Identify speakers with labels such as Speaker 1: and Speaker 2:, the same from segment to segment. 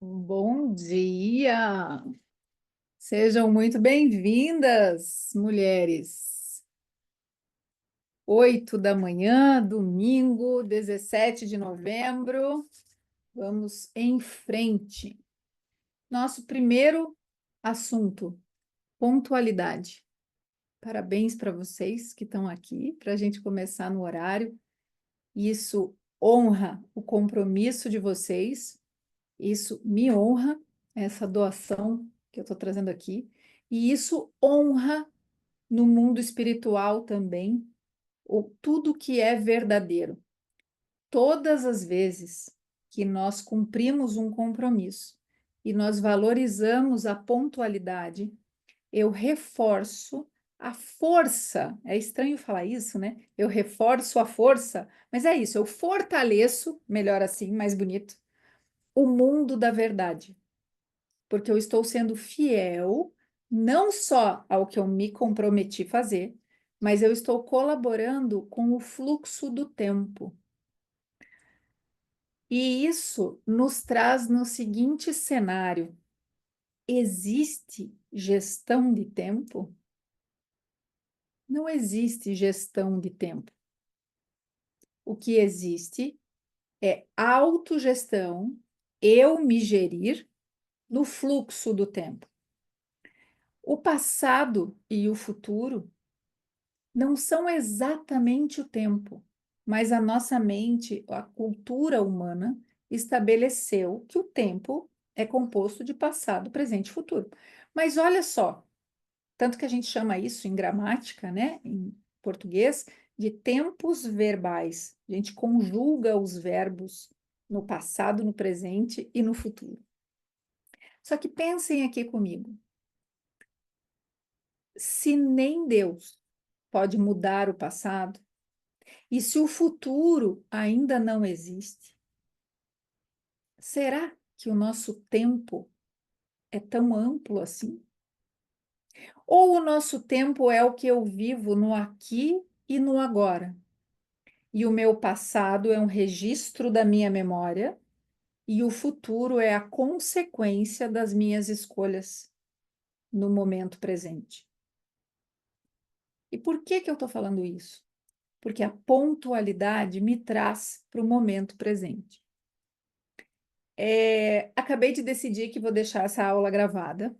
Speaker 1: Bom dia! Sejam muito bem-vindas, mulheres. 8 da manhã, domingo, 17 de novembro. Vamos em frente. Nosso primeiro assunto: pontualidade. Parabéns para vocês que estão aqui, para a gente começar no horário. Isso honra o compromisso de vocês. Isso me honra, essa doação que eu estou trazendo aqui, e isso honra no mundo espiritual também tudo que é verdadeiro. Todas as vezes que nós cumprimos um compromisso e nós valorizamos a pontualidade, eu reforço a força. É estranho falar isso, né? Eu reforço a força, mas é isso, eu fortaleço, melhor assim, mais bonito, o mundo da verdade, porque eu estou sendo fiel não só ao que eu me comprometi a fazer, mas eu estou colaborando com o fluxo do tempo. E isso nos traz no seguinte cenário: existe gestão de tempo? Não existe gestão de tempo. O que existe é autogestão, eu me gerir no fluxo do tempo. O passado e o futuro não são exatamente o tempo, mas a nossa mente, a cultura humana, estabeleceu que o tempo é composto de passado, presente e futuro. Mas olha só, tanto que a gente chama isso em gramática, né, em português, de tempos verbais. A gente conjuga os verbos no passado, no presente e no futuro. Só que pensem aqui comigo. Se nem Deus pode mudar o passado, e se o futuro ainda não existe, será que o nosso tempo é tão amplo assim? Ou o nosso tempo é o que eu vivo no aqui e no agora? E o meu passado é um registro da minha memória, e o futuro é a consequência das minhas escolhas no momento presente. E por que eu estou falando isso? Porque a pontualidade me traz para o momento presente. Acabei de decidir que vou deixar essa aula gravada,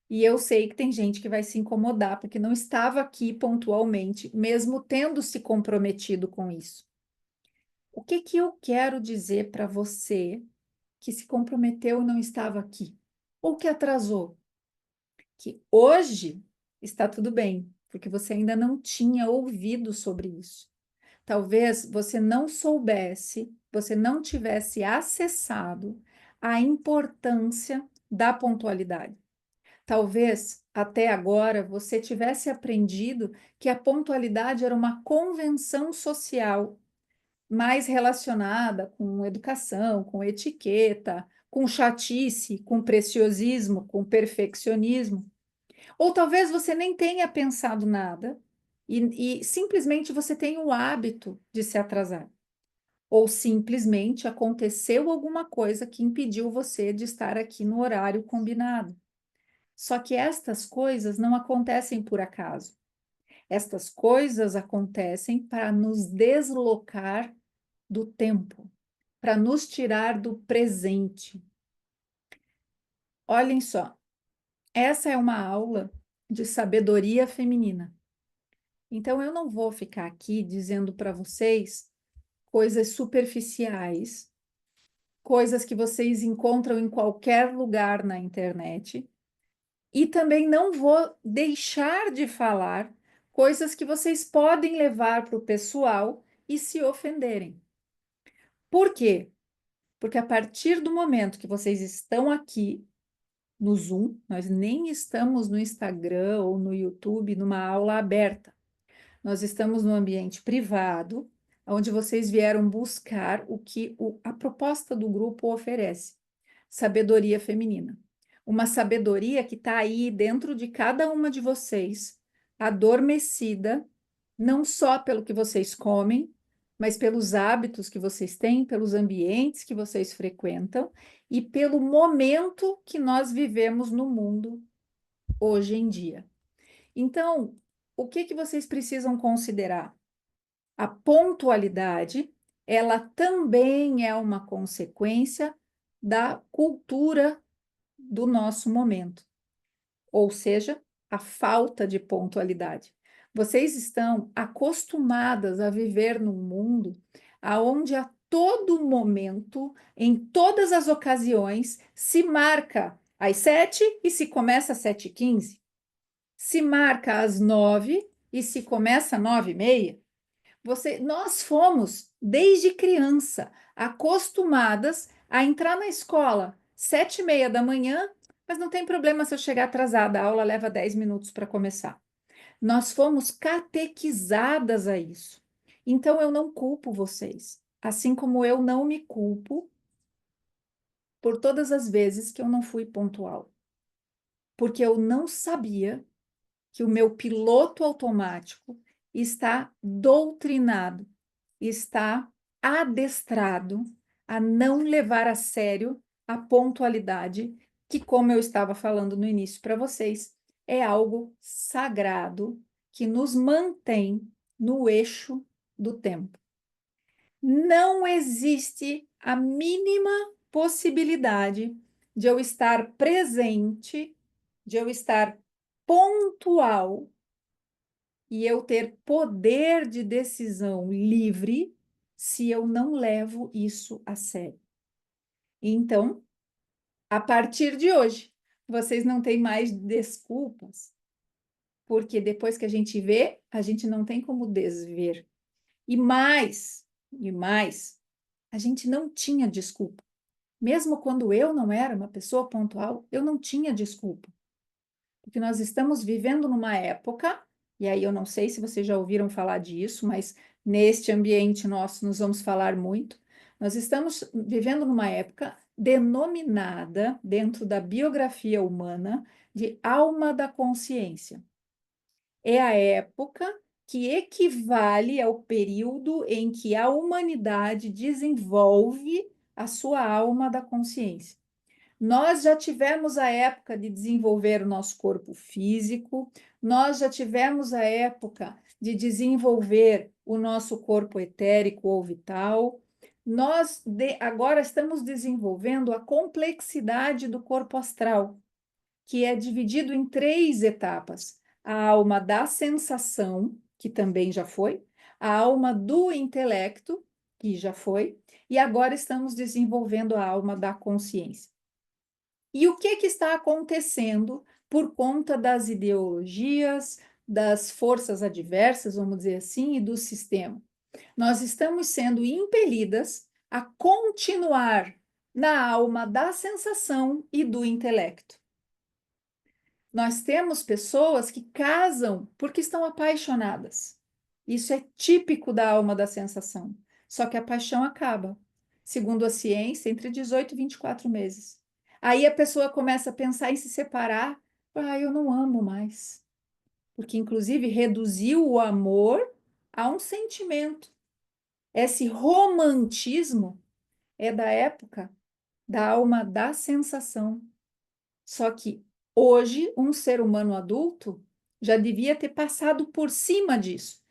Speaker 1: e eu sei que tem gente que vai se incomodar porque não estava aqui pontualmente, mesmo tendo se comprometido com isso. O que que eu quero dizer para você que se comprometeu e não estava aqui? Ou que atrasou? Que hoje está tudo bem, porque você ainda não tinha ouvido sobre isso. Talvez você não soubesse, você não tivesse acessado a importância da pontualidade. Talvez até agora você tivesse aprendido que a pontualidade era uma convenção social mais relacionada com educação, com etiqueta, com chatice, com preciosismo, com perfeccionismo. Ou talvez você nem tenha pensado nada e simplesmente você tem o hábito de se atrasar. Ou simplesmente aconteceu alguma coisa que impediu você de estar aqui no horário combinado. Só que estas coisas não acontecem por acaso. Estas coisas acontecem para nos deslocar do tempo, para nos tirar do presente. Olhem só, essa é uma aula de sabedoria feminina. Então, eu não vou ficar aqui dizendo para vocês coisas superficiais, coisas que vocês encontram em qualquer lugar na internet, e também não vou deixar de falar coisas que vocês podem levar para o pessoal e se ofenderem. Por quê? Porque a partir do momento que vocês estão aqui no Zoom, nós nem estamos no Instagram ou no YouTube numa aula aberta. Nós estamos no ambiente privado, onde vocês vieram buscar o que a proposta do grupo oferece: sabedoria feminina. Uma sabedoria que está aí dentro de cada uma de vocês, adormecida, não só pelo que vocês comem, mas pelos hábitos que vocês têm, pelos ambientes que vocês frequentam e pelo momento que nós vivemos no mundo hoje em dia. Então, o que que vocês precisam considerar? A pontualidade, ela também é uma consequência da cultura do nosso momento, ou seja, a falta de pontualidade. Vocês estão acostumadas a viver num mundo aonde a todo momento, em todas as ocasiões, se marca às 7 e se começa às 7h15, se marca às 9 e se começa às 9h30. Nós fomos, desde criança, acostumadas a entrar na escola 7h30 da manhã, mas não tem problema se eu chegar atrasada, a aula leva 10 minutos para começar. Nós fomos catequizadas a isso. Então eu não culpo vocês, assim como eu não me culpo por todas as vezes que eu não fui pontual, porque eu não sabia que o meu piloto automático está doutrinado, está adestrado a não levar a sério a pontualidade, que, como eu estava falando no início para vocês, é algo sagrado que nos mantém no eixo do tempo. Não existe a mínima possibilidade de eu estar presente, de eu estar pontual e eu ter poder de decisão livre se eu não levo isso a sério. Então, a partir de hoje, vocês não têm mais desculpas, porque depois que a gente vê, a gente não tem como desver. E mais, a gente não tinha desculpa. Mesmo quando eu não era uma pessoa pontual, eu não tinha desculpa. Porque nós estamos vivendo numa época, e aí eu não sei se vocês já ouviram falar disso, mas neste ambiente nosso nós vamos falar muito. Nós estamos vivendo numa época denominada, dentro da biografia humana, de alma da consciência. É a época que equivale ao período em que a humanidade desenvolve a sua alma da consciência. Nós já tivemos a época de desenvolver o nosso corpo físico, nós já tivemos a época de desenvolver o nosso corpo etérico ou vital, agora estamos desenvolvendo a complexidade do corpo astral, que é dividido em 3 etapas: a alma da sensação, que também já foi, a alma do intelecto, que já foi, e agora estamos desenvolvendo a alma da consciência. E o que está acontecendo por conta das ideologias, das forças adversas, vamos dizer assim, e do sistema? Nós estamos sendo impelidas a continuar na alma da sensação e do intelecto. Nós temos pessoas que casam porque estão apaixonadas. Isso é típico da alma da sensação. Só que a paixão acaba, segundo a ciência, entre 18 e 24 meses. Aí a pessoa começa a pensar em se separar. Ah, eu não amo mais. Porque, inclusive, reduziu o amor a um sentimento. Esse romantismo é da época da alma da sensação. Só que hoje, um ser humano adulto já devia ter passado por cima disso.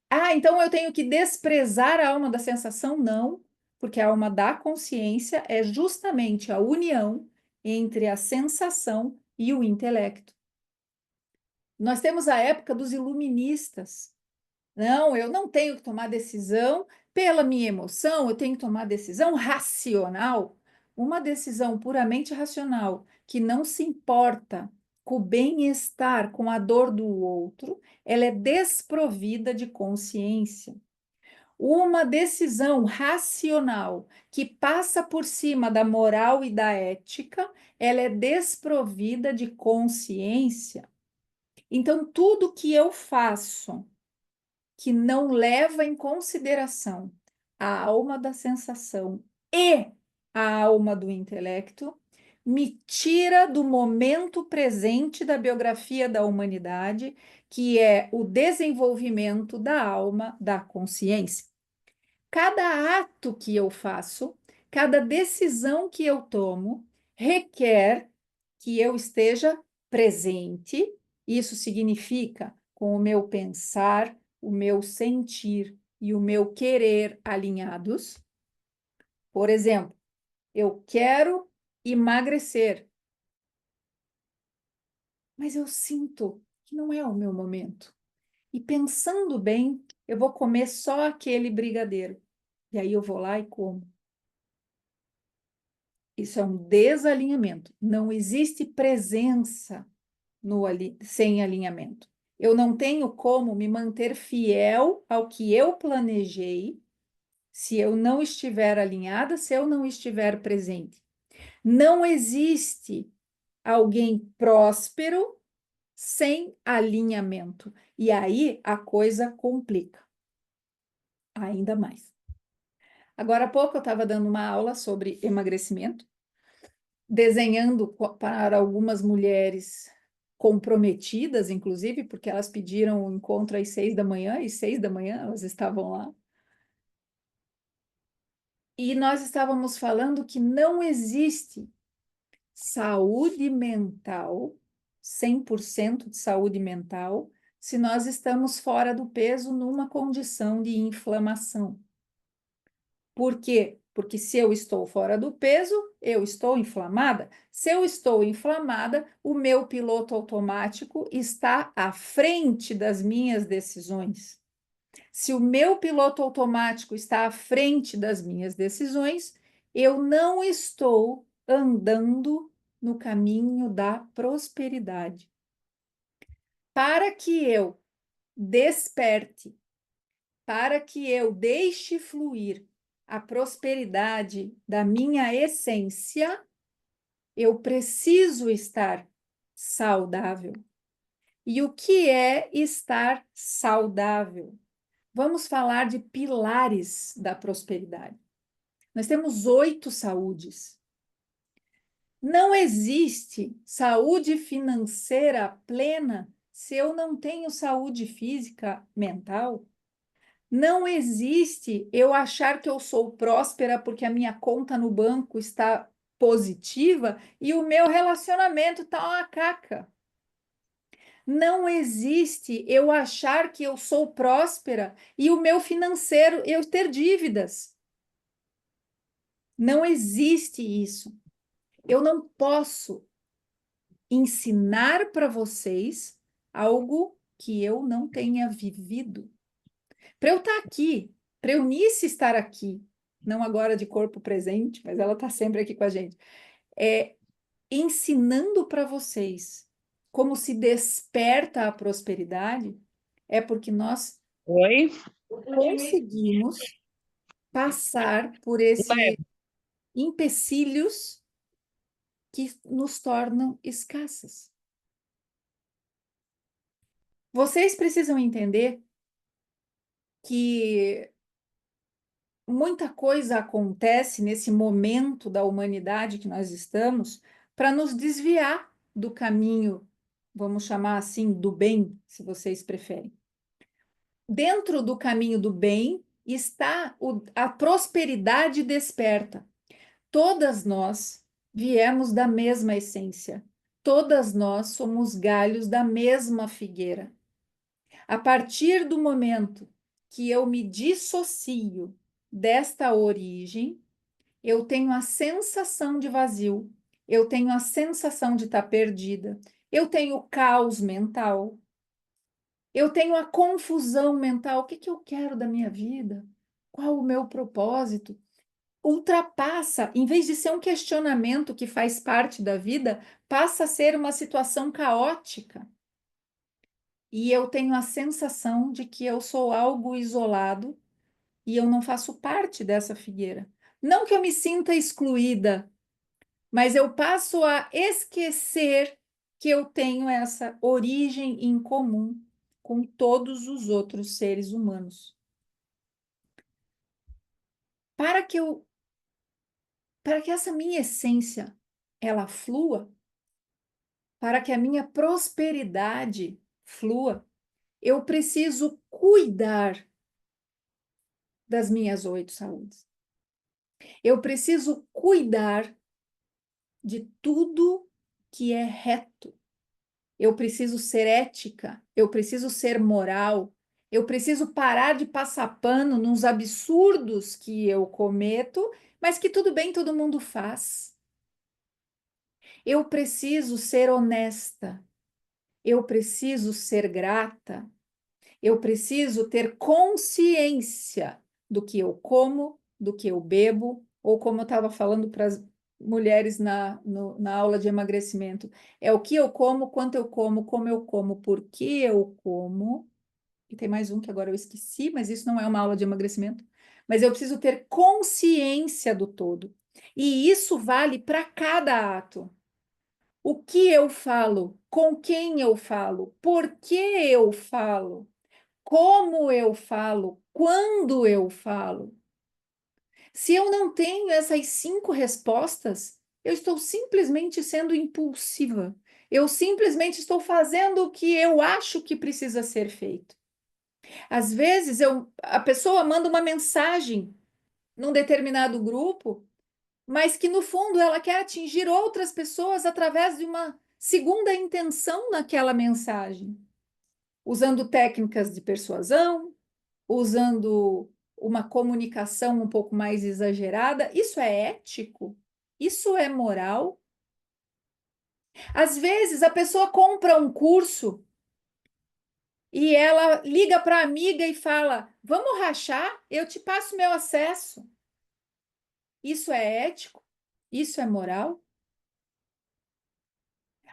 Speaker 1: Ah, então eu tenho que desprezar a alma da sensação? Não, porque a alma da consciência é justamente a união entre a sensação e o intelecto. Nós temos a época dos iluministas. Não, eu não tenho que tomar decisão pela minha emoção, eu tenho que tomar decisão racional. Uma decisão puramente racional, que não se importa com o bem-estar, com a dor do outro, ela é desprovida de consciência. Uma decisão racional que passa por cima da moral e da ética, ela é desprovida de consciência. Então, tudo que eu faço que não leva em consideração a alma da sensação e a alma do intelecto, me tira do momento presente da biografia da humanidade, que é o desenvolvimento da alma da consciência. Cada ato que eu faço, cada decisão que eu tomo, requer que eu esteja presente. Isso significa com o meu pensar, o meu sentir e o meu querer alinhados. Por exemplo, eu quero emagrecer, mas eu sinto que não é o meu momento. E pensando bem, eu vou comer só aquele brigadeiro. E aí eu vou lá e como. Isso é um desalinhamento. Não existe presença sem alinhamento. Eu não tenho como me manter fiel ao que eu planejei se eu não estiver alinhada, se eu não estiver presente. Não existe alguém próspero sem alinhamento. E aí a coisa complica ainda mais. Agora há pouco eu estava dando uma aula sobre emagrecimento, desenhando para algumas mulheres comprometidas, inclusive, porque elas pediram o encontro às 6 da manhã, e 6 da manhã elas estavam lá. E nós estávamos falando que não existe saúde mental, 100% de saúde mental, se nós estamos fora do peso numa condição de inflamação. Por quê? Porque se eu estou fora do peso, eu estou inflamada. Se eu estou inflamada, o meu piloto automático está à frente das minhas decisões. Se o meu piloto automático está à frente das minhas decisões, eu não estou andando no caminho da prosperidade. Para que eu desperte, para que eu deixe fluir a prosperidade da minha essência, eu preciso estar saudável. E o que é estar saudável? Vamos falar de pilares da prosperidade. Nós temos 8 saúdes. Não existe saúde financeira plena se eu não tenho saúde física, mental. Não existe eu achar que eu sou próspera porque a minha conta no banco está positiva e o meu relacionamento está uma caca. Não existe eu achar que eu sou próspera e o meu financeiro eu ter dívidas. Não existe isso. Eu não posso ensinar para vocês algo que eu não tenha vivido. Para eu estar aqui, para Eunice estar aqui, não agora de corpo presente, mas ela está sempre aqui com a gente, ensinando para vocês como se desperta a prosperidade, é porque nós
Speaker 2: Oi?
Speaker 1: conseguimos passar por esses empecilhos que nos tornam escassas. Vocês precisam entender que muita coisa acontece nesse momento da humanidade que nós estamos para nos desviar do caminho, vamos chamar assim, do bem, se vocês preferem. Dentro do caminho do bem está a prosperidade desperta. Todas nós viemos da mesma essência. Todas nós somos galhos da mesma figueira. A partir do momento que eu me dissocio desta origem, eu tenho a sensação de vazio, eu tenho a sensação de estar perdida, eu tenho caos mental, eu tenho a confusão mental. O que eu quero da minha vida? Qual o meu propósito? Ultrapassa, em vez de ser um questionamento que faz parte da vida, passa a ser uma situação caótica. E eu tenho a sensação de que eu sou algo isolado e eu não faço parte dessa figueira. Não que eu me sinta excluída, mas eu passo a esquecer que eu tenho essa origem em comum com todos os outros seres humanos. Para que eu, para que essa minha essência ela flua, para que a minha prosperidade flua, eu preciso cuidar das minhas 8 saúdes. Eu preciso cuidar de tudo que é reto. Eu preciso ser ética, eu preciso ser moral, eu preciso parar de passar pano nos absurdos que eu cometo, mas que tudo bem, todo mundo faz. Eu preciso ser honesta, eu preciso ser grata, eu preciso ter consciência do que eu como, do que eu bebo, ou como eu estava falando para as mulheres na aula de emagrecimento, é o que eu como, quanto eu como eu como, por que eu como. E tem mais um que agora eu esqueci, mas isso não é uma aula de emagrecimento. Mas eu preciso ter consciência do todo. E isso vale para cada ato. O que eu falo, com quem eu falo, por que eu falo, como eu falo, quando eu falo. Se eu não tenho essas 5 respostas, eu estou simplesmente sendo impulsiva. Eu simplesmente estou fazendo o que eu acho que precisa ser feito. Às vezes, a pessoa manda uma mensagem num determinado grupo, mas que no fundo ela quer atingir outras pessoas através de uma segunda intenção naquela mensagem, usando técnicas de persuasão, usando uma comunicação um pouco mais exagerada. Isso é ético? Isso é moral? Às vezes a pessoa compra um curso e ela liga para a amiga e fala: Vamos rachar? Eu te passo meu acesso. Isso é ético? Isso é moral?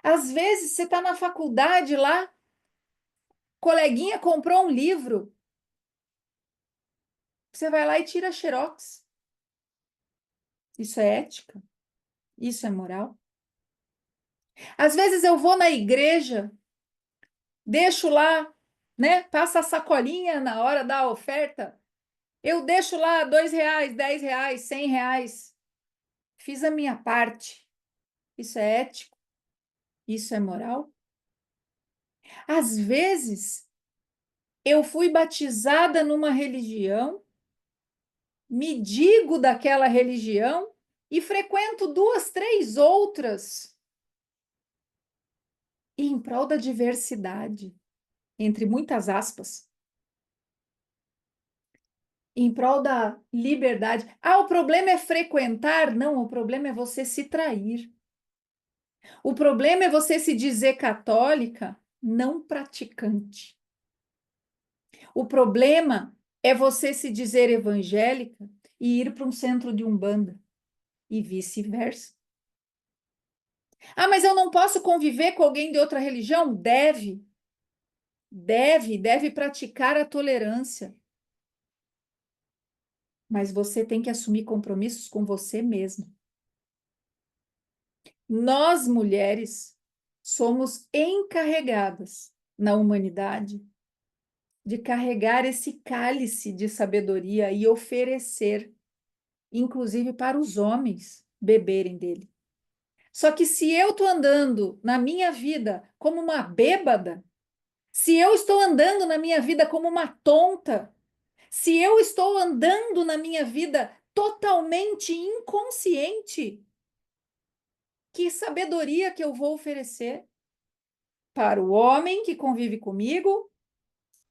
Speaker 1: Às vezes você está na faculdade lá, coleguinha comprou um livro, você vai lá e tira xerox. Isso é ética? Isso é moral? Às vezes eu vou na igreja, deixo lá, né? Passa a sacolinha na hora da oferta. Eu deixo lá R$ 2, R$ 10, R$ 100. Fiz a minha parte. Isso é ético? Isso é moral? Às vezes eu fui batizada numa religião, me digo daquela religião e frequento 2, 3 outras em prol da diversidade, entre muitas aspas, em prol da liberdade. Ah, o problema é frequentar? Não, o problema é você se trair. O problema é você se dizer católica, não praticante. O problema é você se dizer evangélica e ir para um centro de umbanda e vice-versa. Ah, mas eu não posso conviver com alguém de outra religião? Deve praticar a tolerância. Mas você tem que assumir compromissos com você mesmo. Nós, mulheres, somos encarregadas na humanidade de carregar esse cálice de sabedoria e oferecer, inclusive para os homens, beberem dele. Só que se eu estou andando na minha vida como uma bêbada, se eu estou andando na minha vida como uma tonta, se eu estou andando na minha vida totalmente inconsciente, que sabedoria que eu vou oferecer para o homem que convive comigo,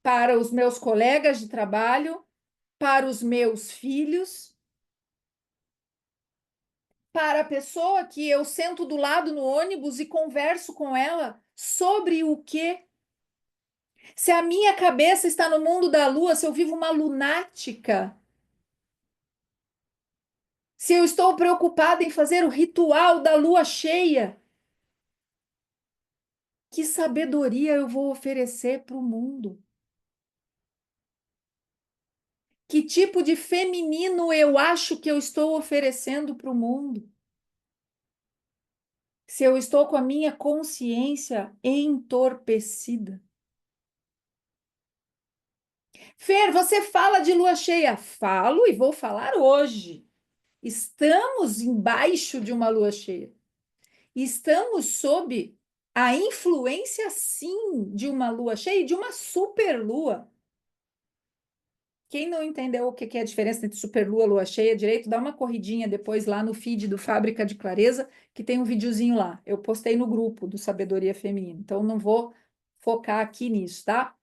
Speaker 1: para os meus colegas de trabalho, para os meus filhos, para a pessoa que eu sento do lado no ônibus e converso com ela sobre o quê? Se a minha cabeça está no mundo da lua, se eu vivo uma lunática, se eu estou preocupada em fazer o ritual da lua cheia, que sabedoria eu vou oferecer para o mundo? Que tipo de feminino eu acho que eu estou oferecendo para o mundo? Se eu estou com a minha consciência entorpecida. Fer, você fala de lua cheia? Falo e vou falar hoje. Estamos embaixo de uma lua cheia. Estamos sob a influência, sim, de uma lua cheia e de uma superlua. Quem não entendeu o que que é a diferença entre superlua e lua cheia direito, dá uma corridinha depois lá no feed do Fábrica de Clareza, que tem um videozinho lá. Eu postei no grupo do Sabedoria Feminina, então não vou focar aqui nisso, tá?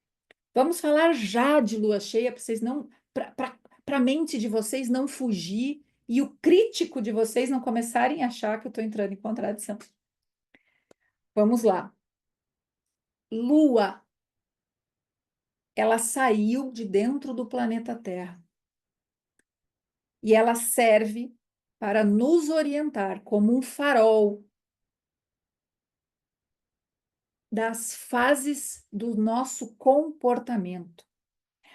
Speaker 1: Vamos falar já de lua cheia para vocês não, para a mente de vocês não fugir e o crítico de vocês não começarem a achar que eu estou entrando em contradição. Vamos lá. Lua, ela saiu de dentro do planeta Terra e ela serve para nos orientar como um farol das fases do nosso comportamento,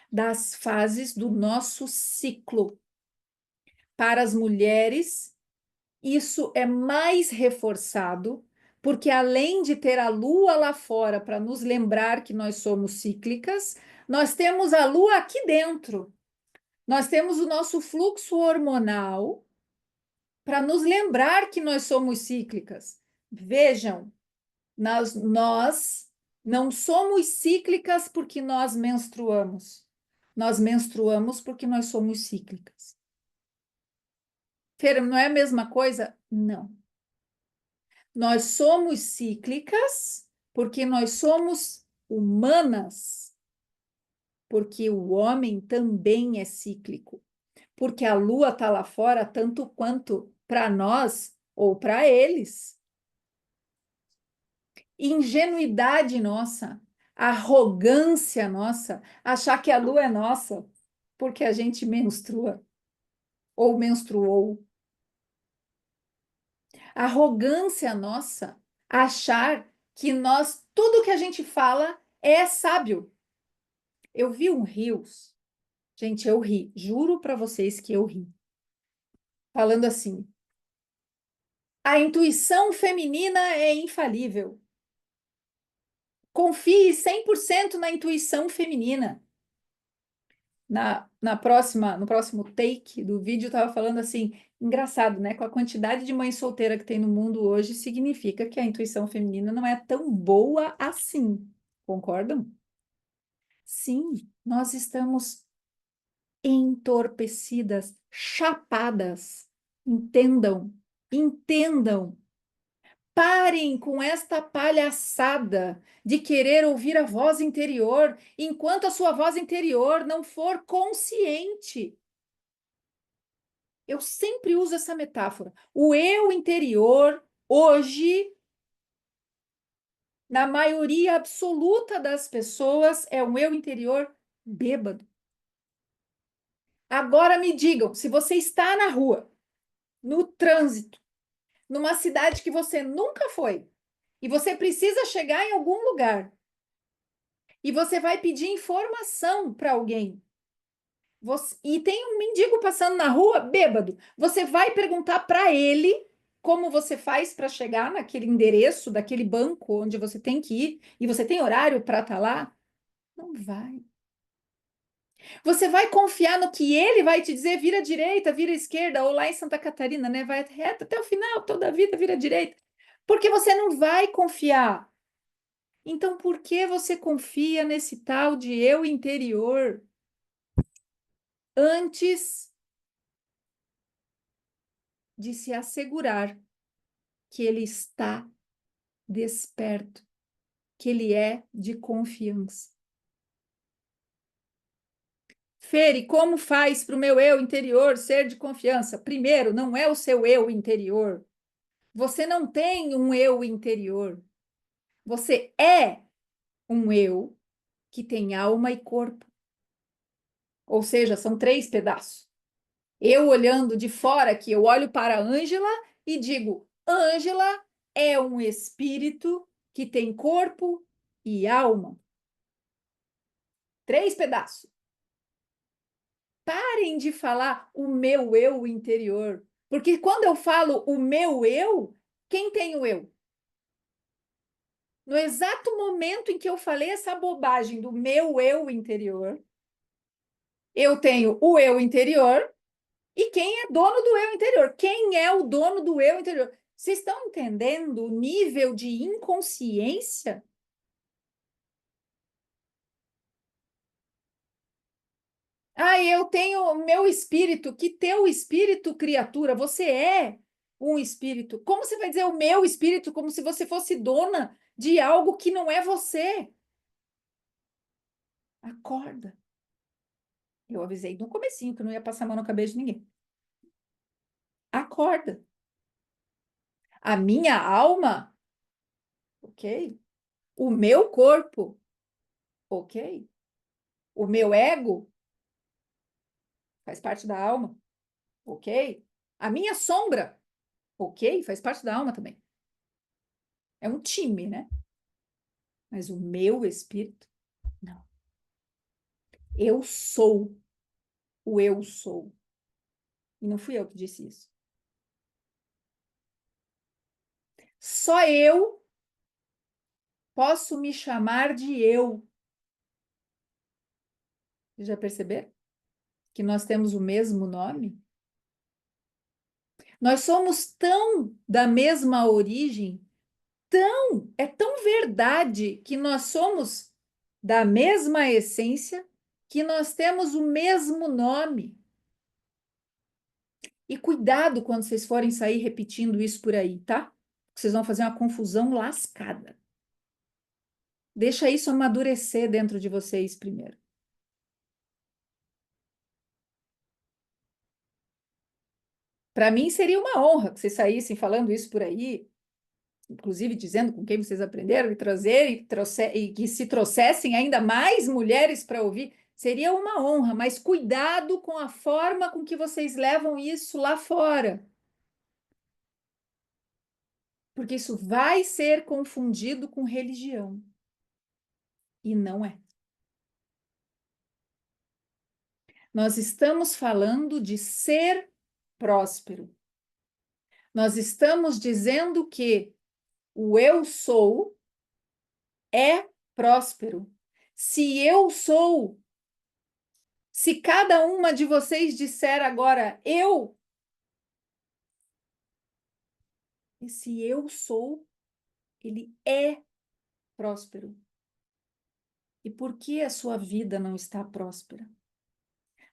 Speaker 1: das fases do nosso ciclo. Para as mulheres, isso é mais reforçado, porque além de ter a lua lá fora para nos lembrar que nós somos cíclicas, nós temos a lua aqui dentro. Nós temos o nosso fluxo hormonal para nos lembrar que nós somos cíclicas. Vejam, nós não somos cíclicas porque nós menstruamos. Nós menstruamos porque nós somos cíclicas. Fer, não é a mesma coisa? Não. Nós somos cíclicas porque nós somos humanas, porque o homem também é cíclico, porque a lua está lá fora tanto quanto para nós ou para eles. Ingenuidade nossa, arrogância nossa, achar que a lua é nossa porque a gente menstrua ou menstruou. Arrogância nossa, achar que nós, tudo que a gente fala é sábio. Eu vi um Reels, gente, eu ri, juro para vocês que eu ri, falando assim: a intuição feminina é infalível. Confie 100% na intuição feminina. No próximo take do vídeo, eu estava falando assim, engraçado, né? Com a quantidade de mãe solteira que tem no mundo hoje, significa que a intuição feminina não é tão boa assim. Concordam? Sim, nós estamos entorpecidas, chapadas. Entendam, entendam. Parem com esta palhaçada de querer ouvir a voz interior enquanto a sua voz interior não for consciente. Eu sempre uso essa metáfora. O eu interior, hoje, na maioria absoluta das pessoas, é um eu interior bêbado. Agora me digam, se você está na rua, no trânsito, numa cidade que você nunca foi, e você precisa chegar em algum lugar, e você vai pedir informação para alguém, e tem um mendigo passando na rua, bêbado, você vai perguntar para ele como você faz para chegar naquele endereço, daquele banco onde você tem que ir, e você tem horário para estar lá? Não vai. Você vai confiar no que ele vai te dizer, vira à direita, vira à esquerda, ou lá em Santa Catarina, né? Vai reto até o final, toda a vida vira à direita. Porque você não vai confiar. Então, por que você confia nesse tal de eu interior antes de se assegurar que ele está desperto, que ele é de confiança? Fere, como faz para o meu eu interior ser de confiança? Primeiro, não é o seu eu interior. Você não tem um eu interior. Você é um eu que tem alma e corpo. Ou seja, são três pedaços. Eu olhando de fora aqui, eu olho para a Ângela e digo: Ângela é um espírito que tem corpo e alma. Três pedaços. Parem de falar o meu eu interior. Porque quando eu falo o meu eu, quem tem o eu? No exato momento em que eu falei essa bobagem do meu eu interior, eu tenho o eu interior e quem é dono do eu interior? Quem é o dono do eu interior? Vocês estão entendendo o nível de inconsciência? Ah, eu tenho o meu espírito. Que teu espírito, criatura? Você é um espírito. Como você vai dizer o meu espírito como se você fosse dona de algo que não é você? Acorda. Eu avisei no comecinho que eu não ia passar a mão na cabeça de ninguém. Acorda. A minha alma, ok? O meu corpo, ok? O meu ego faz parte da alma, ok? A minha sombra, ok? Faz parte da alma também. É um time, né? Mas o meu espírito, não. Eu sou o eu sou. E não fui eu que disse isso. Só eu posso me chamar de eu. Já perceberam que nós temos o mesmo nome? Nós somos tão da mesma origem, é tão verdade que nós somos da mesma essência, que nós temos o mesmo nome. E cuidado quando vocês forem sair repetindo isso por aí, tá? Vocês vão fazer uma confusão lascada. Deixa isso amadurecer dentro de vocês primeiro. Para mim seria uma honra que vocês saíssem falando isso por aí, inclusive dizendo com quem vocês aprenderam e e que se trouxessem ainda mais mulheres para ouvir. Seria uma honra, mas cuidado com a forma com que vocês levam isso lá fora, porque isso vai ser confundido com religião e não é. Nós estamos falando de ser próspero. Nós estamos dizendo que o eu sou é próspero. Se eu sou, se cada uma de vocês disser agora eu, esse eu sou, ele é próspero. E por que a sua vida não está próspera?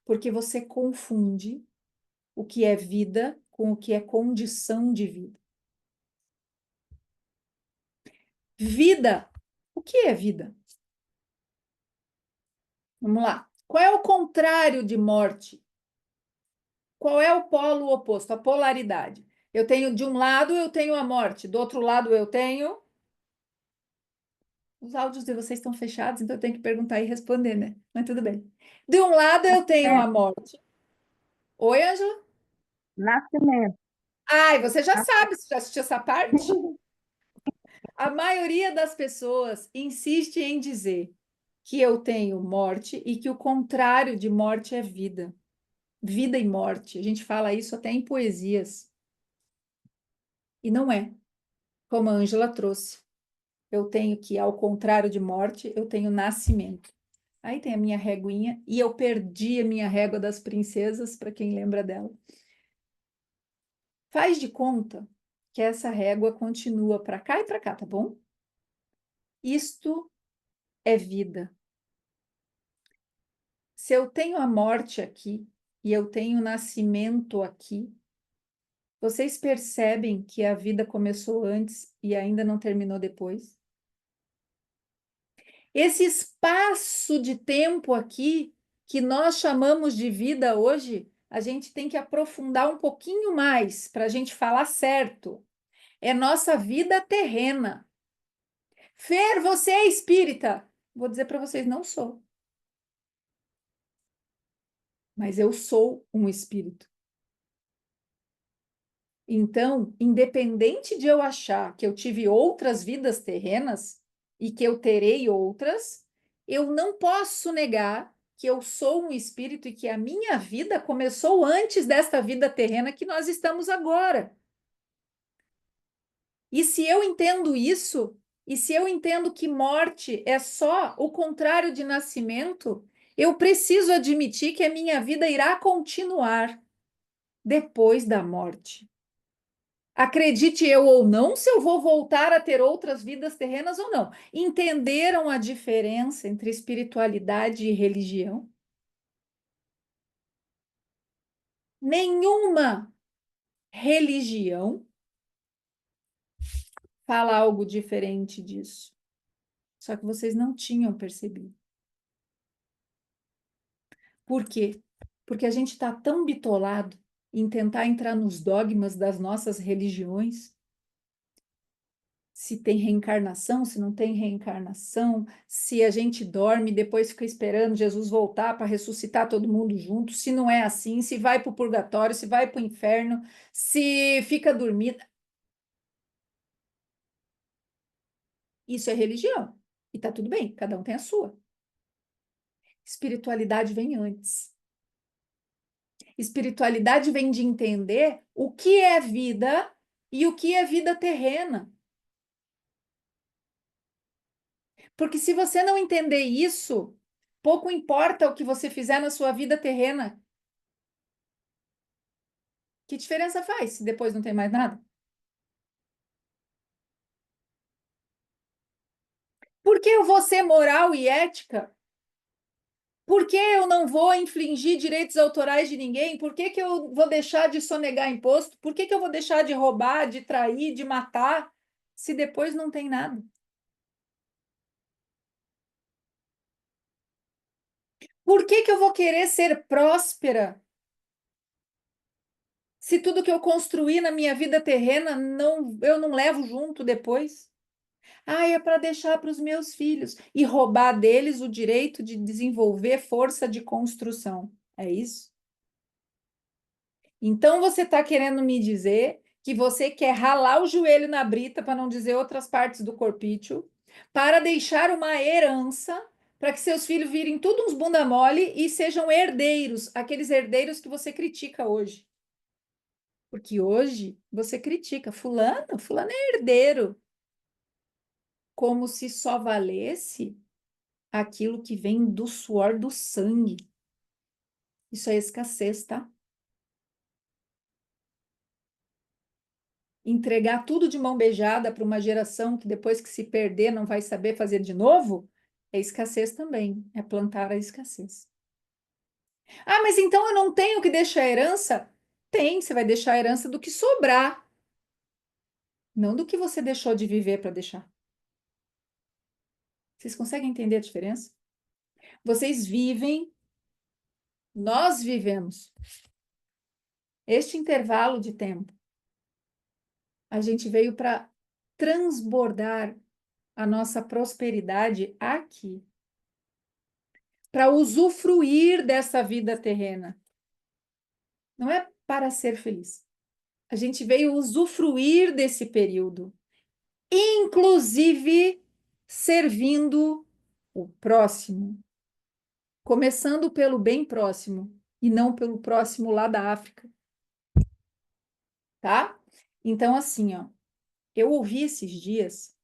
Speaker 1: Porque você confunde o que é vida com o que é condição de vida. Vida. O que é vida? Vamos lá. Qual é o contrário de morte? Qual é o polo oposto? A polaridade. Eu tenho de um lado eu tenho a morte, do outro lado eu tenho. Os áudios de vocês estão fechados, então eu tenho que perguntar e responder, né? Mas tudo bem. De um lado eu tenho a morte. Oi, Ângela?
Speaker 2: Nascimento.
Speaker 1: Ai, você já sabe, você já assistiu essa parte? A maioria das pessoas insiste em dizer que eu tenho morte e que o contrário de morte é vida. Vida e morte. A gente fala isso até em poesias. E não é, como a Ângela trouxe. Eu tenho que, ao contrário de morte, eu tenho nascimento. Aí tem a minha réguinha, e eu perdi a minha régua das princesas, para quem lembra dela. Faz de conta que essa régua continua para cá e para cá, tá bom? Isto é vida. Se eu tenho a morte aqui e eu tenho o nascimento aqui, vocês percebem que a vida começou antes e ainda não terminou depois? Esse espaço de tempo aqui, que nós chamamos de vida hoje, a gente tem que aprofundar um pouquinho mais para a gente falar certo. É nossa vida terrena. Fer, você é espírita? Vou dizer para vocês, não sou. Mas eu sou um espírito. Então, independente de eu achar que eu tive outras vidas terrenas e que eu terei outras, eu não posso negar que eu sou um espírito e que a minha vida começou antes desta vida terrena que nós estamos agora. E se eu entendo isso, e se eu entendo que morte é só o contrário de nascimento, eu preciso admitir que a minha vida irá continuar depois da morte. Acredite eu ou não, se eu vou voltar a ter outras vidas terrenas ou não. Entenderam a diferença entre espiritualidade e religião? Nenhuma religião fala algo diferente disso. Só que vocês não tinham percebido. Por quê? Porque a gente está tão bitolado em tentar entrar nos dogmas das nossas religiões, se tem reencarnação, se não tem reencarnação, se a gente dorme e depois fica esperando Jesus voltar para ressuscitar todo mundo junto, se não é assim, se vai para o purgatório, se vai para o inferno, se fica dormindo. Isso é religião. E tá tudo bem, cada um tem a sua. Espiritualidade vem antes. Espiritualidade vem de entender o que é vida e o que é vida terrena. Porque se você não entender isso, pouco importa o que você fizer na sua vida terrena. Que diferença faz se depois não tem mais nada? Por que eu vou ser moral e ética? Por que eu não vou infringir direitos autorais de ninguém? Por que eu vou deixar de sonegar imposto? Por que eu vou deixar de roubar, de trair, de matar, se depois não tem nada? Por que eu vou querer ser próspera se tudo que eu construí na minha vida terrena eu não levo junto depois? Ah, é para deixar para os meus filhos e roubar deles o direito de desenvolver força de construção. É isso? Então você está querendo me dizer que você quer ralar o joelho na brita, para não dizer outras partes do corpício, para deixar uma herança para que seus filhos virem tudo uns bunda mole e sejam herdeiros, aqueles herdeiros que você critica hoje. Porque hoje você critica fulano é herdeiro, como se só valesse aquilo que vem do suor do sangue. Isso é escassez, tá? Entregar tudo de mão beijada para uma geração que depois que se perder não vai saber fazer de novo, é escassez também, é plantar a escassez. Ah, mas então eu não tenho que deixar herança? Tem, você vai deixar a herança do que sobrar, não do que você deixou de viver para deixar. Vocês conseguem entender a diferença? Vocês vivem, nós vivemos este intervalo de tempo. A gente veio para transbordar a nossa prosperidade aqui, para usufruir dessa vida terrena. Não é para ser feliz. A gente veio usufruir desse período, inclusive servindo o próximo, começando pelo bem próximo e não pelo próximo lá da África, tá? Então, assim, ó, eu ouvi esses dias,